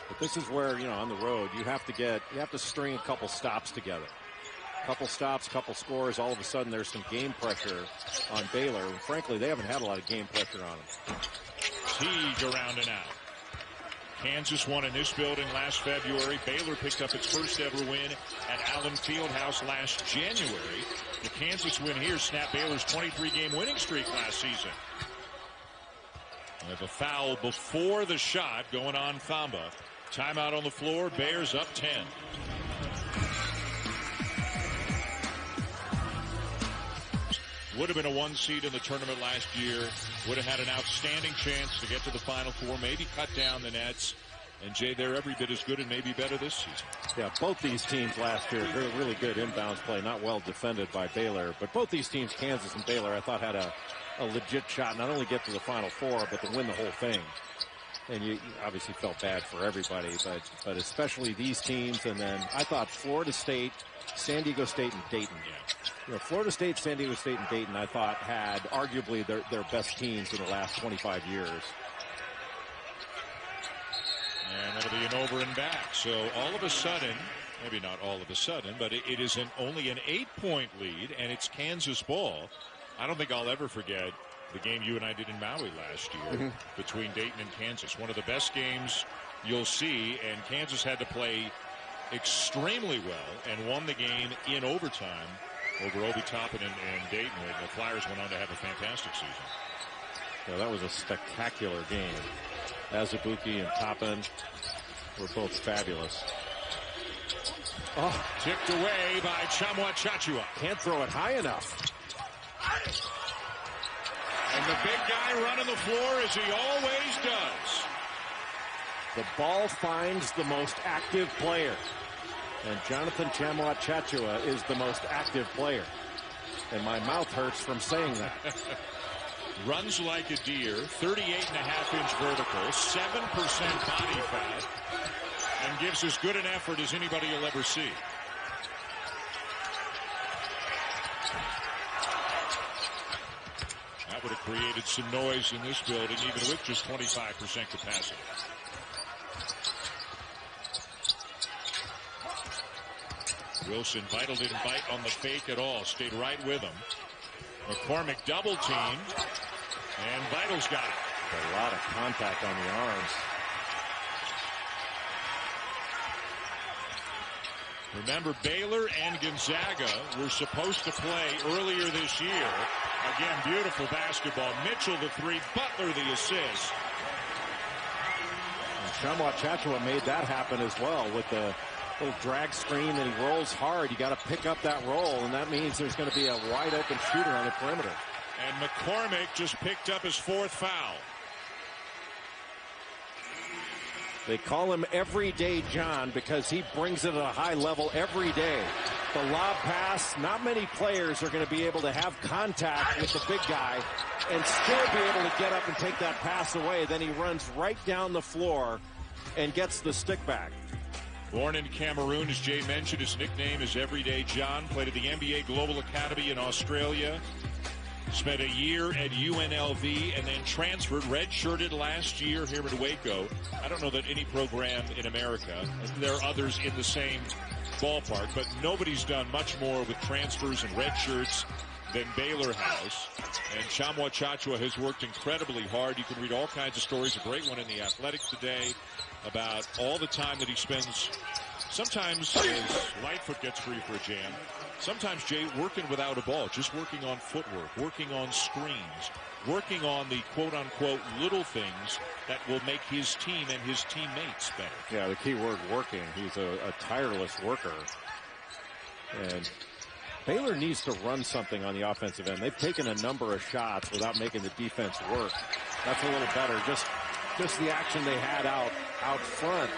But this is where, on the road, you have to string a couple stops together. Couple stops, couple scores. All of a sudden, there's some game pressure on Baylor. And frankly, they haven't had a lot of game pressure on them. Teague around and out. Kansas won in this building last February. Baylor picked up its first ever win at Allen Fieldhouse last January. The Kansas win here snapped Baylor's 23-game winning streak last season. We have a foul before the shot going on Thamba. Timeout on the floor. Bears up 10. Would have been a 1 seed in the tournament last year. Would have had an outstanding chance to get to the Final Four. Maybe cut down the nets. And Jay, they're every bit as good and maybe better this season. Yeah, both these teams last year, really good inbounds play. Not well defended by Baylor. But both these teams, Kansas and Baylor, I thought had a legit shot. Not only get to the Final Four, but to win the whole thing. And you obviously felt bad for everybody, but especially these teams. And then I thought Florida State, San Diego State, and Dayton. Yeah. Florida State, San Diego State, and Dayton, I thought, had arguably their best teams in the last 25 years. And that'll be an over and back. So all of a sudden, maybe not all of a sudden, but it is only an 8-point lead, and it's Kansas ball. I don't think I'll ever forget the game you and I did in Maui last year between Dayton and Kansas. One of the best games you'll see, and Kansas had to play extremely well and won the game in overtime over Obi Toppin and Dayton. The Flyers went on to have a fantastic season. Yeah, that was a spectacular game. Azubuike and Toppin were both fabulous. Oh, tipped away by Tchamwa Tchatchoua. Can't throw it high enough. And the big guy running the floor as he always does. The ball finds the most active player. And Jonathan Tchamwa Tchatchoua is the most active player. And my mouth hurts from saying that. Runs like a deer, 38.5-inch vertical, 7% body fat, and gives as good an effort as anybody you'll ever see. That would have created some noise in this building, even with just 25% capacity. Wilson, Vital didn't bite on the fake at all. Stayed right with him. McCormick double teamed. And Vital's got it. A lot of contact on the arms. Remember, Baylor and Gonzaga were supposed to play earlier this year. Again, beautiful basketball. Mitchell the three, Butler the assist. And Tchamwa Tchatchoua made that happen as well with the little drag screen, and he rolls hard. You got to pick up that roll, and that means there's going to be a wide open shooter on the perimeter. And McCormick just picked up his 4th foul. They call him Everyday John because he brings it at a high level every day. The lob pass, not many players are going to be able to have contact with the big guy and still be able to get up and take that pass away. Then he runs right down the floor and gets the stick back. Born in Cameroon, as Jay mentioned, his nickname is Everyday John. Played at the NBA Global Academy in Australia. Spent a year at UNLV and then transferred, redshirted last year here in Waco. I don't know that any program in America, there are others in the same ballpark, but nobody's done much more with transfers and redshirts than Baylor has. And Tchamwa Tchatchoua has worked incredibly hard. You can read all kinds of stories. A great one in The Athletic today about all the time that he spends. Sometimes his Lightfoot gets free for a jam. Sometimes, Jay, working without a ball, just working on footwork, working on screens, working on the quote-unquote little things that will make his team and his teammates better. Yeah, the key word, working. He's a tireless worker. And Baylor needs to run something on the offensive end. They've taken a number of shots without making the defense work. That's a little better. Just the action they had out front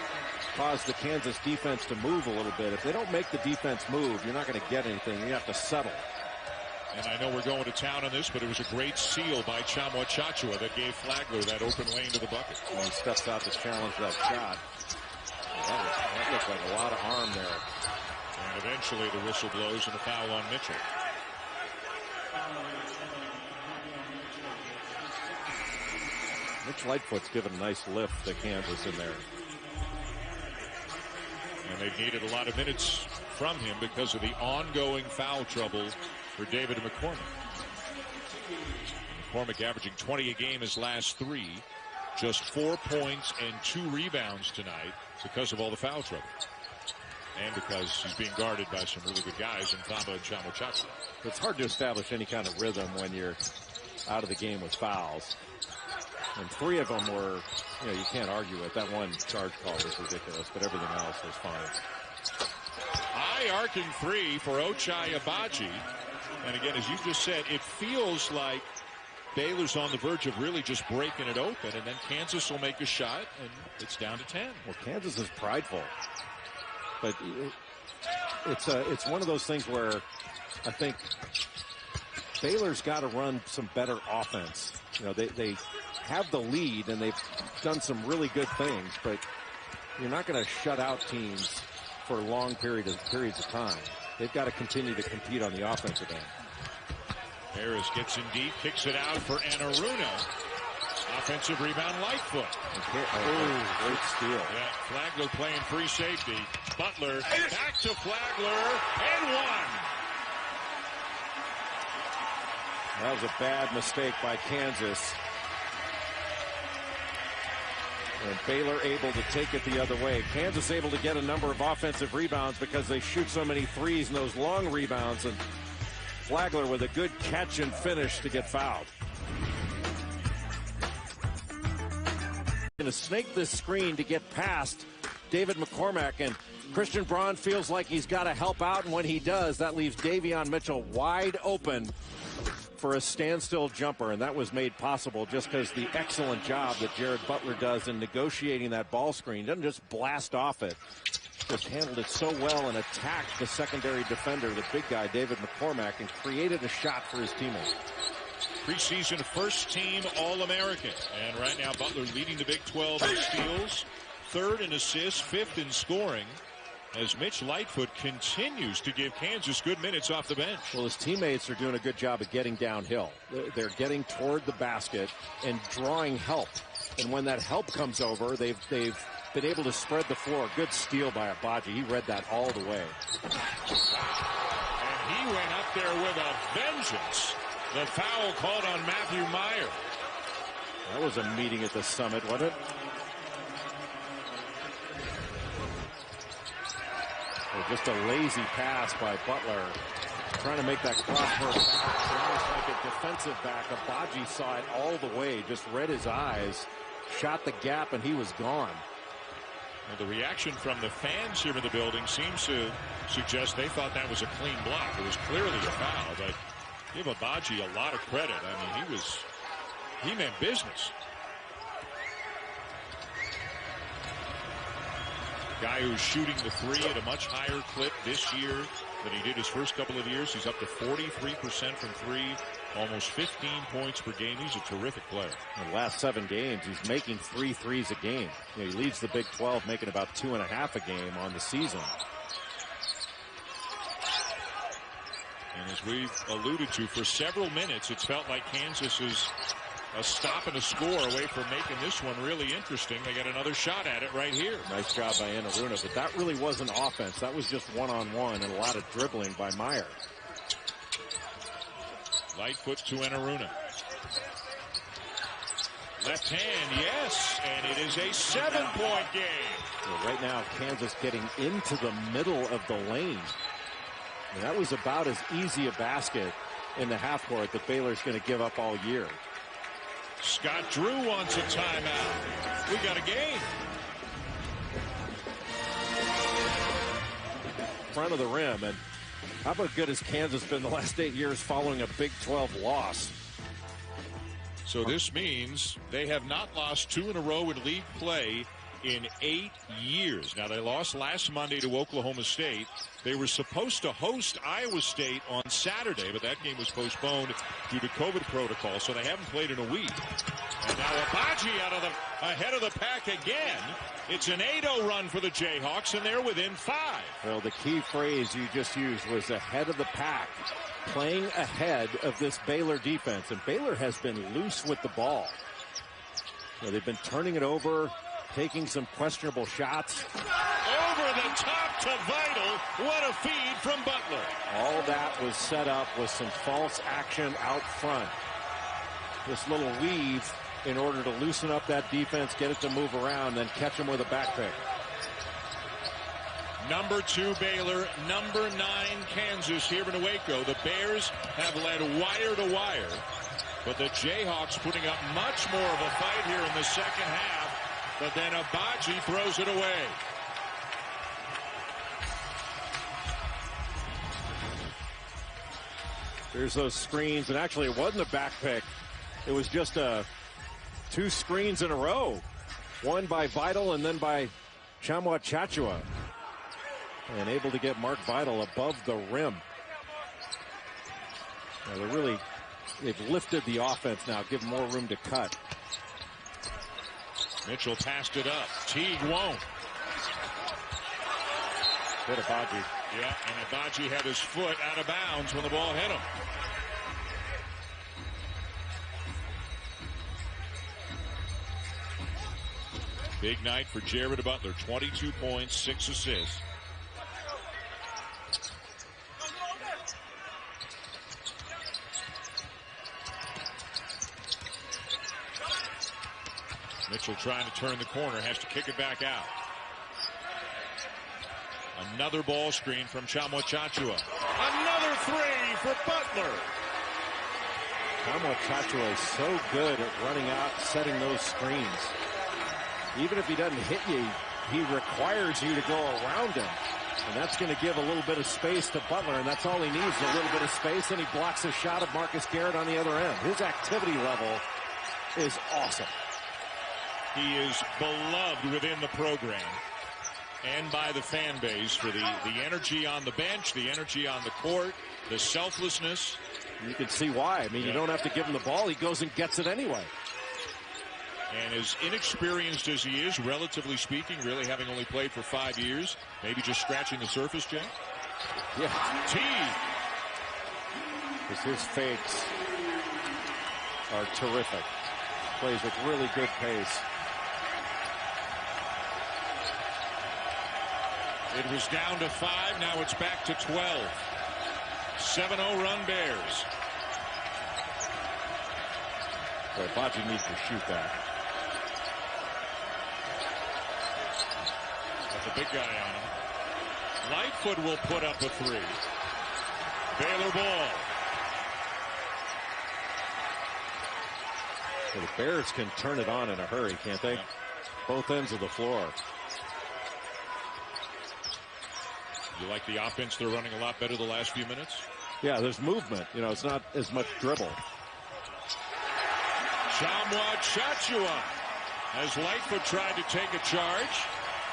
caused the Kansas defense to move a little bit. If they don't make the defense move, you're not going to get anything. You have to settle. And I know we're going to town on this, but it was a great steal by Tchamwa Tchatchoua that gave Flagler that open lane to the bucket. When he steps out to challenge that shot. That looked like a lot of arm there. And Eventually the whistle blows and a foul on Mitchell. Mitch Lightfoot's given a nice lift to Kansas in there. And they've needed a lot of minutes from him because of the ongoing foul trouble for David McCormick. McCormick averaging 20 a game his last 3. Just 4 points and 2 rebounds tonight because of all the foul trouble. And because he's being guarded by some really good guys in Thamba and Chamochaki. It's hard to establish any kind of rhythm when you're out of the game with fouls. And 3 of them were, you can't argue it. That one charge call was ridiculous, but everything else was fine. High arcing 3 for Ochai Agbaji. And again, as you just said, it feels like Baylor's on the verge of really just breaking it open, and then Kansas will make a shot, and it's down to 10. Well, Kansas is prideful. But it's one of those things where I think Baylor's got to run some better offense. They have the lead and they've done some really good things, but you're not going to shut out teams for long periods of time. They've got to continue to compete on the offensive end. Harris gets in deep, kicks it out for Anaruna. Offensive rebound, Lightfoot. Great steal. Yeah, Flagler playing free safety. Butler back to Flagler and 1. That was a bad mistake by Kansas. And Baylor able to take it the other way. Kansas able to get a number of offensive rebounds because they shoot so many threes and those long rebounds. And Flagler with a good catch and finish to get fouled. Going to snake this screen to get past David McCormick, and Christian Braun feels like he's got to help out, and when he does, that leaves Davion Mitchell wide open for a standstill jumper, and that was made possible just because the excellent job that Jared Butler does in negotiating that ball screen. Doesn't just blast off it, just handled it so well and attacked the secondary defender, the big guy David McCormick, and created a shot for his teammate. Preseason first-team All-American. And right now Butler leading the Big 12 in steals, 3rd in assists, 5th in scoring, as Mitch Lightfoot continues to give Kansas good minutes off the bench. Well, his teammates are doing a good job of getting downhill. They're getting toward the basket and drawing help. And when that help comes over, they've been able to spread the floor. Good steal by Agbaji. He read that all the way. And he went up there with a vengeance. The foul called on Matthew Meyer. That was a meeting at the summit, wasn't it? Well, just a lazy pass by Butler. Trying to make that crossword pass. Almost like a defensive back. Agbaji saw it all the way, just read his eyes, shot the gap, and he was gone. Well, the reaction from the fans here in the building seems to suggest they thought that was a clean block. It was clearly a foul, but give Agbaji a lot of credit. I mean, he meant business. Guy who's shooting the 3 at a much higher clip this year than he did his first couple of years. He's up to 43% from 3, almost 15 points per game. He's a terrific player. In the last 7 games, he's making 3 threes a game. He leads the Big 12, making about 2.5 a game on the season. And as we've alluded to, for several minutes, it's felt like Kansas is a stop and a score away from making this one really interesting. They got another shot at it right here. Nice job by Anaruna, but that really wasn't offense. That was just one-on-one and a lot of dribbling by Meyer. Lightfoot to Anaruna. Left hand, yes, and it is a 7-point game. So right now, Kansas getting into the middle of the lane. And that was about as easy a basket in the half court that Baylor's going to give up all year. Scott Drew wants a timeout. We got a game. Front of the rim, and how about good has Kansas been the last 8 years following a Big 12 loss? So this means they have not lost 2 in a row in league play in 8 years. Now, they lost last Monday to Oklahoma State. They were supposed to host Iowa State on Saturday, but that game was postponed due to COVID protocol, so they haven't played in a week. And now Abaji ahead of the pack again. It's an 8-0 run for the Jayhawks, and they're within 5. Well, the key phrase you just used was ahead of the pack, playing ahead of this Baylor defense. And Baylor has been loose with the ball. You know, they've been turning it over, taking some questionable shots. Over the top to Vital. What a feed from Butler. All that was set up with some false action out front. This little weave in order to loosen up that defense, get it to move around, then catch them with a back pick. Number 2 Baylor, number 9 Kansas here in Waco. The Bears have led wire to wire, but the Jayhawks putting up much more of a fight here in the second half, but then Abaji throws it away. There's those screens, and actually it wasn't a back pick. It was just 2 screens in a row. One by Vital and then by Tchamwa Tchatchoua. And able to get Mark Vital above the rim. Now they've lifted the offense now, give more room to cut. Mitchell passed it up. Teague won't. Hit Abaji. Yeah, and Abaji had his foot out of bounds when the ball hit him. Big night for Jared Butler. 22 points, 6 assists. Mitchell trying to turn the corner, has to kick it back out. Another ball screen from Tchamwa Tchatchoua. Another 3 for Butler. Tchamwa Tchatchoua is so good at running out, setting those screens. Even if he doesn't hit you, he requires you to go around him. And that's going to give a little bit of space to Butler, and that's all he needs, a little bit of space, and he blocks a shot of Marcus Garrett on the other end. His activity level is awesome. He is beloved within the program and by the fan base for the energy on the bench, the energy on the court, the selflessness. You can see why. I mean, you don't have to give him the ball. He goes and gets it anyway. And as inexperienced as he is, relatively speaking, really having only played for 5 years, maybe just scratching the surface, Jay? Yeah. Teague. Because his fakes are terrific. Plays with really good pace. It was down to 5. Now it's back to 12. 7-0 run Bears. But Abaji needs to shoot that. That's a big guy on him. Lightfoot will put up a 3. Baylor ball. So the Bears can turn it on in a hurry, can't they? Yeah. Both ends of the floor. You like the offense they're running a lot better the last few minutes? Yeah, there's movement. You know, it's not as much dribble. Tchamwa Tchatchoua as Lightfoot tried to take a charge.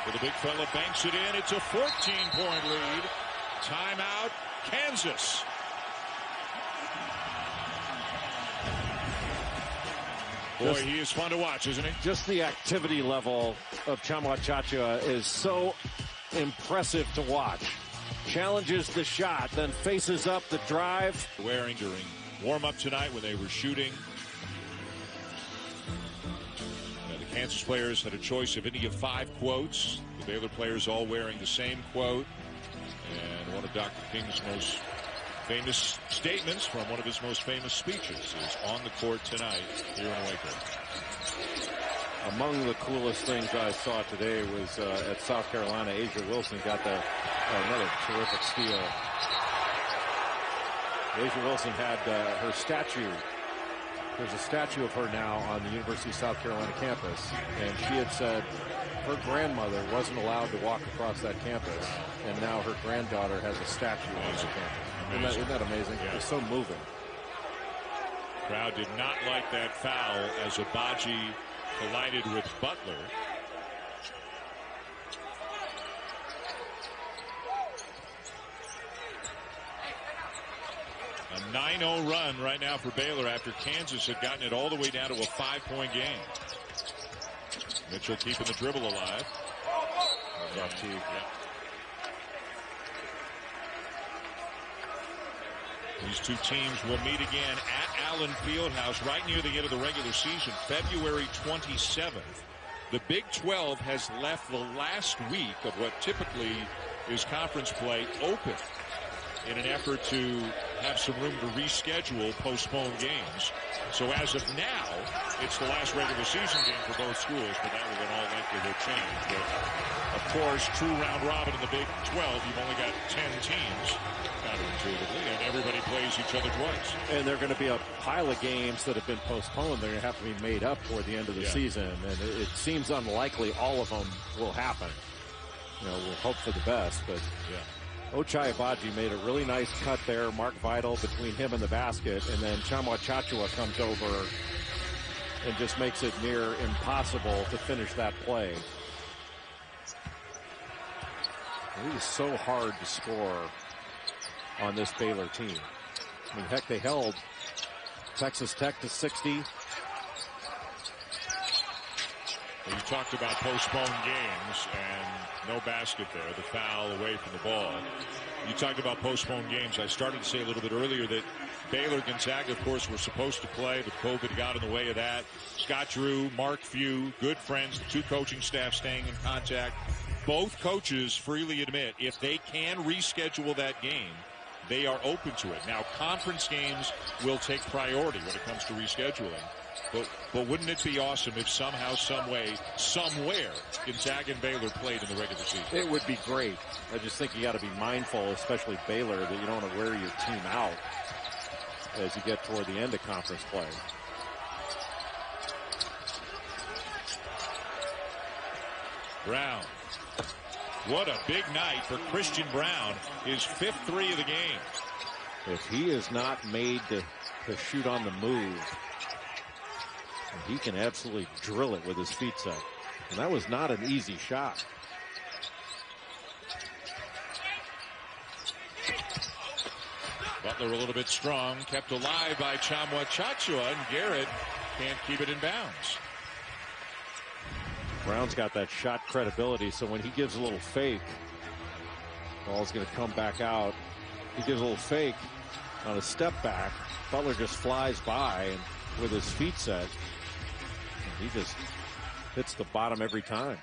But the big fella banks it in. It's a 14-point lead. Timeout, Kansas. Boy, he is fun to watch, isn't he? Just the activity level of Tchamwa Tchatchoua is so impressive to watch. Challenges the shot, then faces up the drive. Wearing during warm-up tonight when they were shooting. The Kansas players had a choice of any of 5 quotes. The Baylor players all wearing the same quote. And one of Dr. King's most famous statements from one of his most famous speeches is on the court tonight here in Waco. Among the coolest things I saw today was at South Carolina, Asia Wilson got another terrific steal. Asia Wilson had her statue. There's a statue of her now on the University of South Carolina campus, and she had said her grandmother wasn't allowed to walk across that campus, and now her granddaughter has a statue on that campus. Isn't that amazing? Yeah. It's so moving. Crowd did not like that foul as Abaji collided with Butler. A 9-0 run right now for Baylor after Kansas had gotten it all the way down to a 5-point game. Mitchell keeping the dribble alive. These two teams will meet again at Allen Fieldhouse right near the end of the regular season, February 27th. The Big 12 has left the last week of what typically is conference play open in an effort to have some room to reschedule postponed games. So as of now, it's the last regular season game for both schools, but that will in all likelihood change. But of course, true round robin in the Big 12, you've only got 10 teams, counterintuitively, and everybody plays each other twice. And there are going to be a pile of games that have been postponed. They're going to have to be made up toward the end of the season, and it seems unlikely all of them will happen. You know, we'll hope for the best, but Ochai Agbaji made a really nice cut there. Mark Vidal between him and the basket, and then Tchamwa Tchatchoua comes over and just makes it near impossible to finish that play. It is so hard to score on this Baylor team. I mean, heck, they held Texas Tech to 60. You talked about postponed games and no basket there, the foul away from the ball. You talked about postponed games. I started to say a little bit earlier that Baylor, Gonzaga, of course, were supposed to play, but COVID got in the way of that. Scott Drew, Mark Few, good friends, the two coaching staff staying in contact. Both coaches freely admit if they can reschedule that game, they are open to it. Now, conference games will take priority when it comes to rescheduling. But wouldn't it be awesome if somehow, some way, somewhere, Gonzaga and Baylor played in the regular season? It would be great. I just think you got to be mindful, especially Baylor, that you don't want to wear your team out as you get toward the end of conference play. Brown. What a big night for Christian Brown. His 5th three of the game. If he is not made to shoot on the move, he can absolutely drill it with his feet set. And that was not an easy shot. Butler a little bit strong, kept alive by Tchamwa Tchatchoua, and Garrett can't keep it in bounds. Brown's got that shot credibility, so when he gives a little fake, ball's going to come back out. He gives a little fake on a step back. Butler just flies by and with his feet set. He just hits the bottom every time.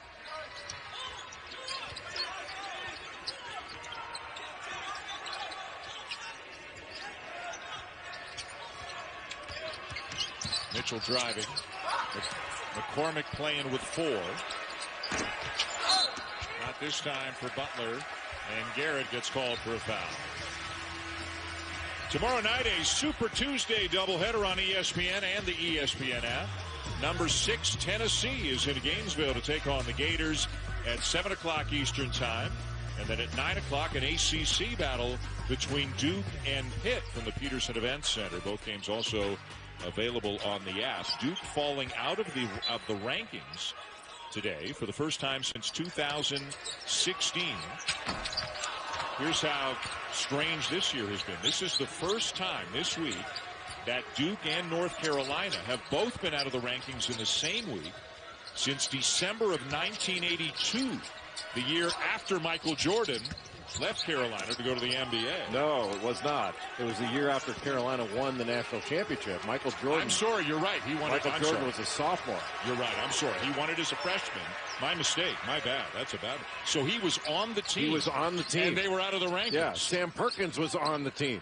Mitchell driving. McCormick playing with 4. Not this time for Butler. And Garrett gets called for a foul. Tomorrow night, a Super Tuesday doubleheader on ESPN and the ESPN app. Number 6 Tennessee is in Gainesville to take on the Gators at 7 o'clock Eastern time. And then at 9 o'clock, an ACC battle between Duke and Pitt from the Peterson Events Center. Both games also available on the app. Duke falling out of the rankings today for the first time since 2016. Here's how strange this year has been. This is the first time this week that Duke and North Carolina have both been out of the rankings in the same week since December of 1982, the year after Michael Jordan left Carolina to go to the NBA. No, it was not. It was the year after Carolina won the national championship. Michael Jordan. I'm sorry, you're right. He won it. Michael Jordan was a sophomore. You're right. I'm sorry. He won it as a freshman. My mistake. My bad. That's a bad one. So he was on the team. He was on the team. And they were out of the rankings. Yeah, Sam Perkins was on the team.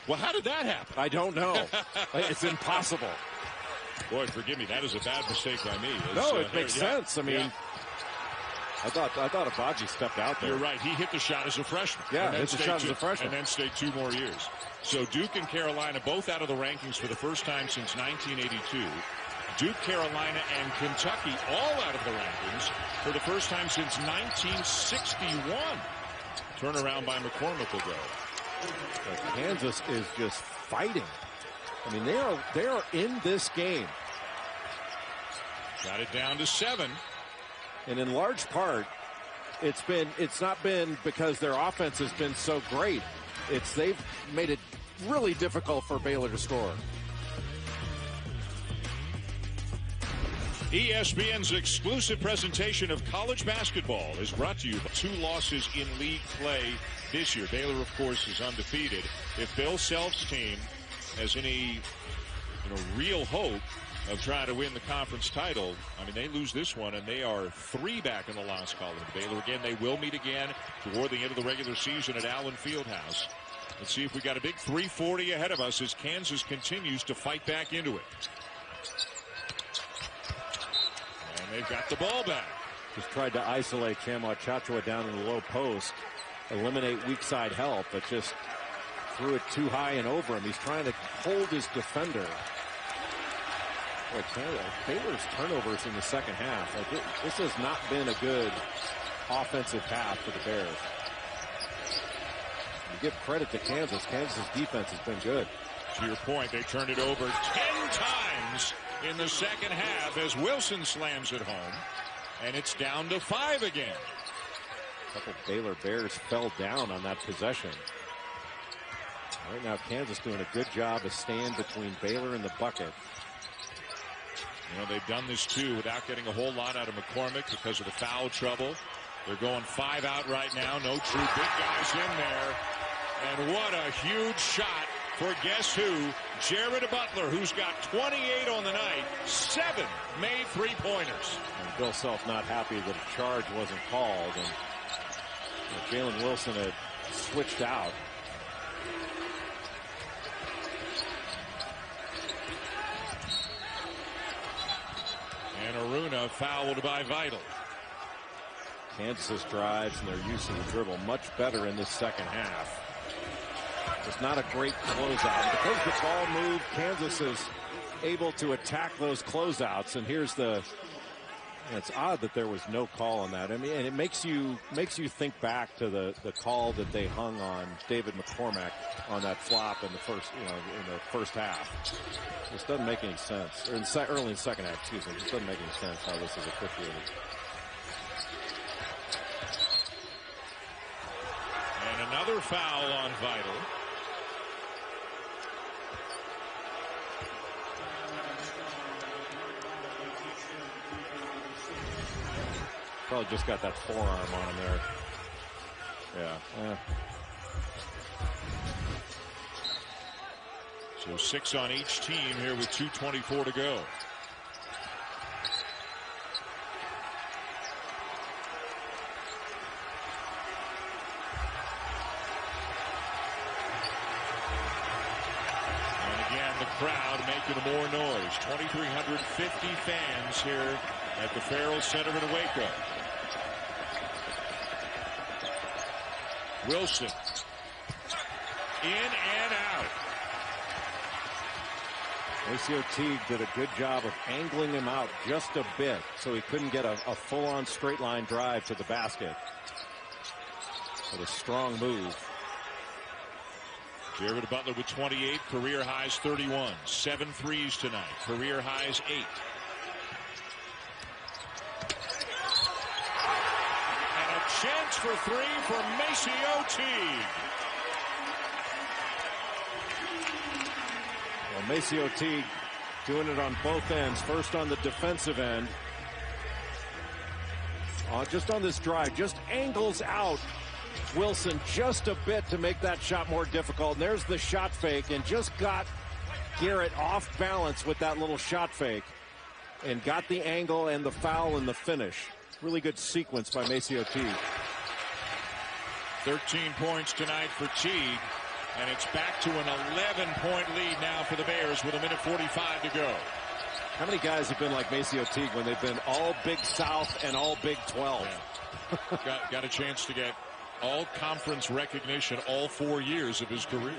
Well, how did that happen? I don't know. It's impossible. Boy, forgive me. That is a bad mistake by me. No, it makes sense. I mean, I thought Agbaji stepped out there. You're right. He hit the shot as a freshman. Yeah, hit the shot as a freshman. And then stayed 2 more years. So Duke and Carolina both out of the rankings for the first time since 1982. Duke, Carolina, and Kentucky all out of the rankings for the first time since 1961. Turnaround by McCormick will go. Kansas is just fighting. I mean, they are in this game. Got it down to 7. And in large part, it's not been because their offense has been so great. they've made it really difficult for Baylor to score. ESPN's exclusive presentation of college basketball is brought to you by 2 losses in league play this year. Baylor, of course, is undefeated. If Bill Self's team has any real hope of trying to win the conference title, I mean, they lose this one, and they are 3 back in the loss column. Baylor, again, they will meet again toward the end of the regular season at Allen Fieldhouse. Let's see if we got a big 340 ahead of us as Kansas continues to fight back into it. And they've got the ball back. Just tried to isolate Chamois Chachua down in the low post, eliminate weak side help, but just threw it too high and over him. He's trying to hold his defender. Boy, Baylor's turnovers in the second half. This has not been a good offensive half for the Bears. You give credit to Kansas. Kansas' defense has been good. To your point, they turned it over 10 times in the second half as Wilson slams it home. And it's down to 5 again. A couple Baylor Bears fell down on that possession. Right now, Kansas doing a good job of staying between Baylor and the bucket. They've done this too without getting a whole lot out of McCormick because of the foul trouble. They're going 5 out right now. No true big guys in there. And what a huge shot for guess who? Jared Butler, who's got 28 on the night. 7 made 3-pointers. And Bill Self not happy that a charge wasn't called. And Jalen Wilson had switched out. And Aruna fouled by Vital. Kansas drives and their use of the dribble much better in this second half. It's not a great closeout. Because the ball moved, Kansas is able to attack those closeouts. And here's it's odd that there was no call on that. I mean, and it makes you think back to the call that they hung on David McCormack on that flop in the first half. This doesn't make any sense. Or early in the second half, excuse me. This doesn't make any sense how this is officiated. And another foul on Vital. Probably just got that forearm on him there. Yeah. So 6 on each team here with 2:24 to go. And again, the crowd making more noise. 2,350 fans here at the Farrell Center in Waco. Wilson in and out. Maceo Teague did a good job of angling him out just a bit so he couldn't get a full-on straight line drive to the basket. But a strong move. Jared Butler with 28, career highs 31, 7 threes tonight, career highs 8. Chance for 3 for Maceo Teague. Well, Maceo Teague doing it on both ends. First on the defensive end. Just on this drive, just angles out Wilson just a bit to make that shot more difficult. And there's the shot fake and just got Garrett off balance with that little shot fake and got the angle and the foul and the finish. Really good sequence by Maceo Teague. 13 points tonight for Teague, and it's back to an 11-point lead now for the Bears with 1:45 to go. How many guys have been like Maceo Teague when they've been all Big South and all Big 12? Yeah. got a chance to get all conference recognition all 4 years of his career.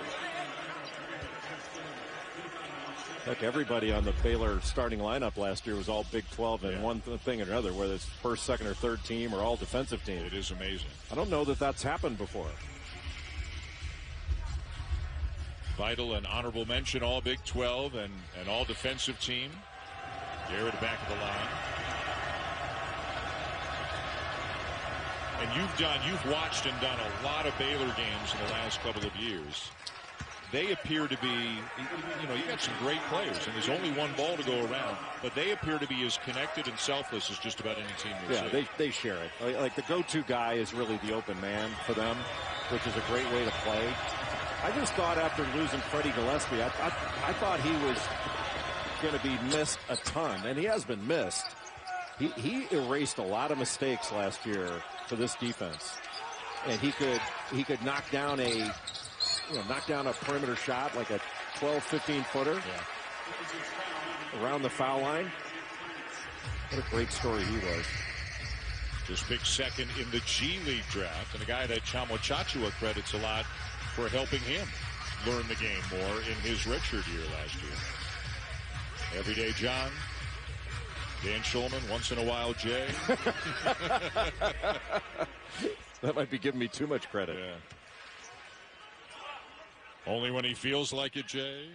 Like everybody on the Baylor starting lineup last year was all Big 12 and one thing or another, whether it's first, second, or third team or all defensive team. It is amazing. I don't know that that's happened before. Vital and honorable mention, all Big 12 and an all defensive team. Garrett back of the line. And you've watched and done a lot of Baylor games in the last couple of years. They appear to be, you got some great players, and there's only one ball to go around, but they appear to be as connected and selfless as just about any team. Yeah, they share it. Like the go-to guy is really the open man for them, which is a great way to play. I just thought after losing Freddie Gillespie, I thought he was going to be missed a ton, and he has been missed. He erased a lot of mistakes last year for this defense, and he could knock down a perimeter shot like a 12, 15-footer around the foul line. What a great story he was. Just picked second in the G League draft, and a guy that Chamo Chachua credits a lot for helping him learn the game more in his redshirt year last year. Everyday John, Dan Schulman, once in a while Jay. That might be giving me too much credit. Yeah. Only when he feels like it, Jay.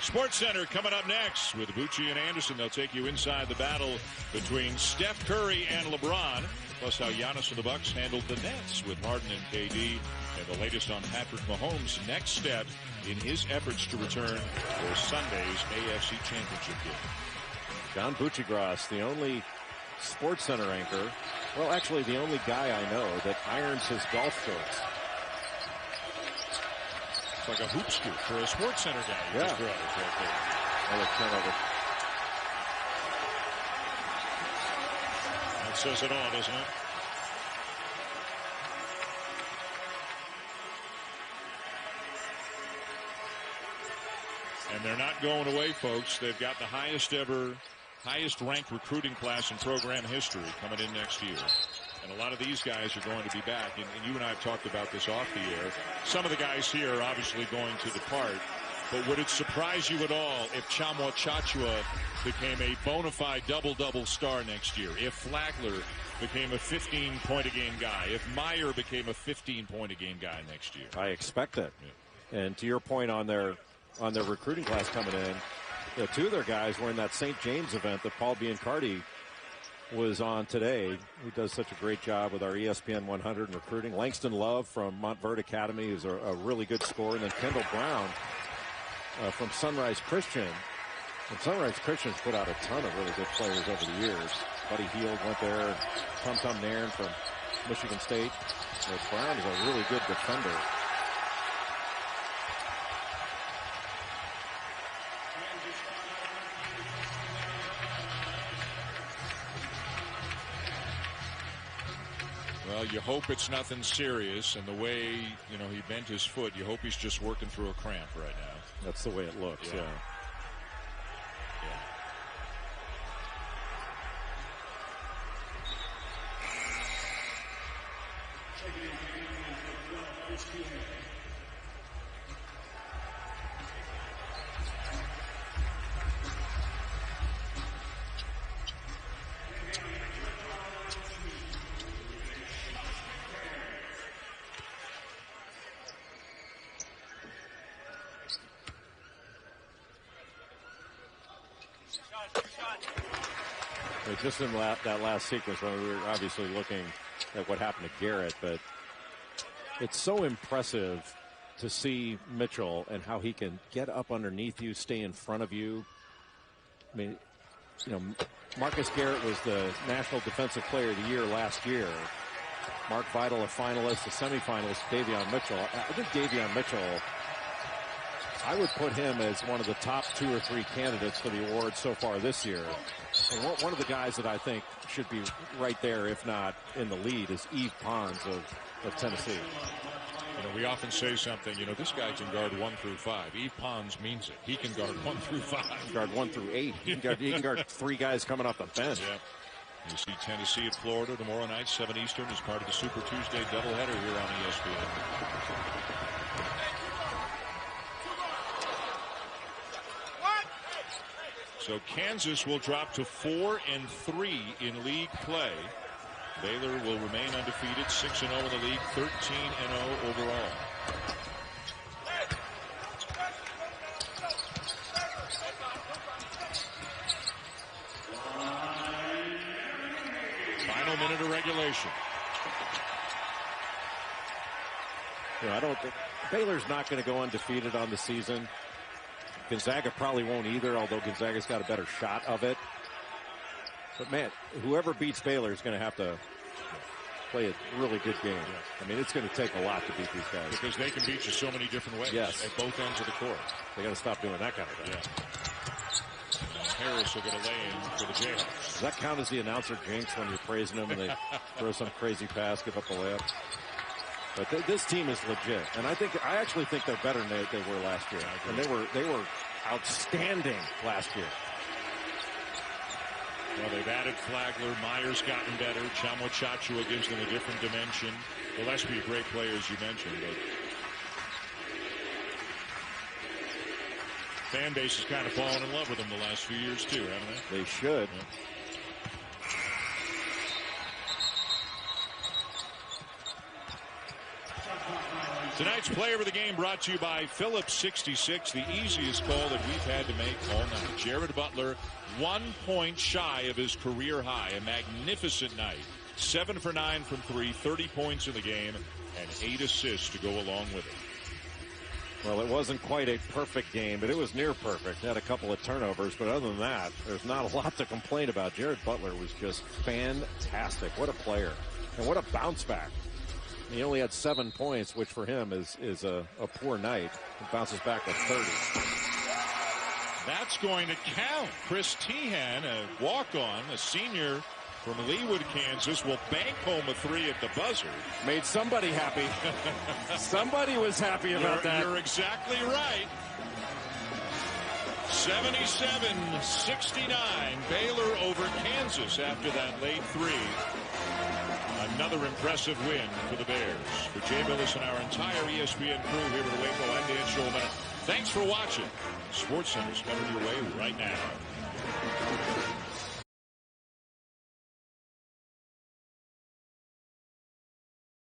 Sports Center coming up next with Bucci and Anderson. They'll take you inside the battle between Steph Curry and LeBron, plus how Giannis and the Bucks handled the Nets with Harden and KD, and the latest on Patrick Mahomes' next step in his efforts to return for Sunday's AFC Championship game. John Buccigross, the only Sports Center anchor, well, actually the only guy I know that irons his golf shorts. It's like a hoop scoop for a Sports Center guy. Yeah. Just right there. Another turnover. That says it all, doesn't it? And they're not going away, folks. They've got the highest ranked recruiting class in program history coming in next year. And a lot of these guys are going to be back. And you and I have talked about this off the air. Some of the guys here are obviously going to depart. But would it surprise you at all if Chamo Chachua became a bona fide double-double star next year? If Flagler became a 15-point-a-game guy? If Meyer became a 15-point-a-game guy next year? I expect it. Yeah. And to your point on their recruiting class coming in, two of their guys were in that St. James event that Paul Biancardi was on today. He does such a great job with our ESPN 100 and recruiting. Langston Love from Montverde Academy is a really good scorer. And then Kendall Brown from Sunrise Christian. And Sunrise Christian's put out a ton of really good players over the years. Buddy Hield went there. Tum Tum Nairn from Michigan State. Brown is a really good defender. Well, you hope it's nothing serious, and the way, he bent his foot, you hope he's just working through a cramp right now. That's the way it looks, yeah. Just in that last sequence when we were obviously looking at what happened to Garrett, but it's so impressive to see Mitchell and how he can get up underneath you, stay in front of you. I mean, Marcus Garrett was the National Defensive Player of the Year last year. Mark Vidal, a finalist, a semifinalist, Davion Mitchell. I think Davion Mitchell, I would put him as one of the top 2 or 3 candidates for the award so far this year. And one of the guys that I think should be right there, if not in the lead, is Yves Pons of Tennessee. We often say something, this guy can guard 1 through 5. Yves Pons means it. He can guard 1 through 5. He can guard 1 through 8. He can guard 3 guys coming off the bench. Yeah. You see Tennessee at Florida tomorrow night, 7 Eastern, as part of the Super Tuesday doubleheader here on ESPN. So Kansas will drop to 4-3 in league play. Baylor will remain undefeated, 6-0 in the league, 13-0 overall. Final minute of regulation. I don't think Baylor's not going to go undefeated on the season. Gonzaga probably won't either, although Gonzaga's got a better shot of it. But man, whoever beats Baylor is going to have to play a really good game. I mean, it's going to take a lot to beat these guys. Because they can beat you so many different ways at both ends of the court. They got to stop doing that kind of thing. Harris will get a lay-in for the Jayhawks. Does that count as the announcer jinx when you're praising them and they throw some crazy pass, give up a layup? But this team is legit, and I actually think they're better than they were last year. And they were outstanding last year. Well, they've added Flagler. Myers gotten better. Chamo Chachua gives them a different dimension. Gillespie, a great player, as you mentioned. But fan base has kind of fallen in love with them the last few years, too, haven't they? They should. Yeah. Tonight's player of the game brought to you by Phillips 66, the easiest call that we've had to make all night. Jared Butler, 1 point shy of his career high. A magnificent night. 7 for 9 from 3, 30 points in the game, and 8 assists to go along with it. Well, it wasn't quite a perfect game, but it was near perfect. Had a couple of turnovers, but other than that, there's not a lot to complain about. Jared Butler was just fantastic. What a player. And what a bounce back. He only had 7 points, which for him is a poor night. He bounces back with 30. That's going to count. Chris Tehan, a walk-on, a senior from Leawood, Kansas, will bank home a 3 at the buzzer. Made somebody happy. Somebody was happy about that. You're exactly right. 77-69. Baylor over Kansas after that late 3. Another impressive win for the Bears. For Jay Billis and our entire ESPN crew here with the Waco and Dan Shulman, thanks for watching. SportsCenter's coming your way right now.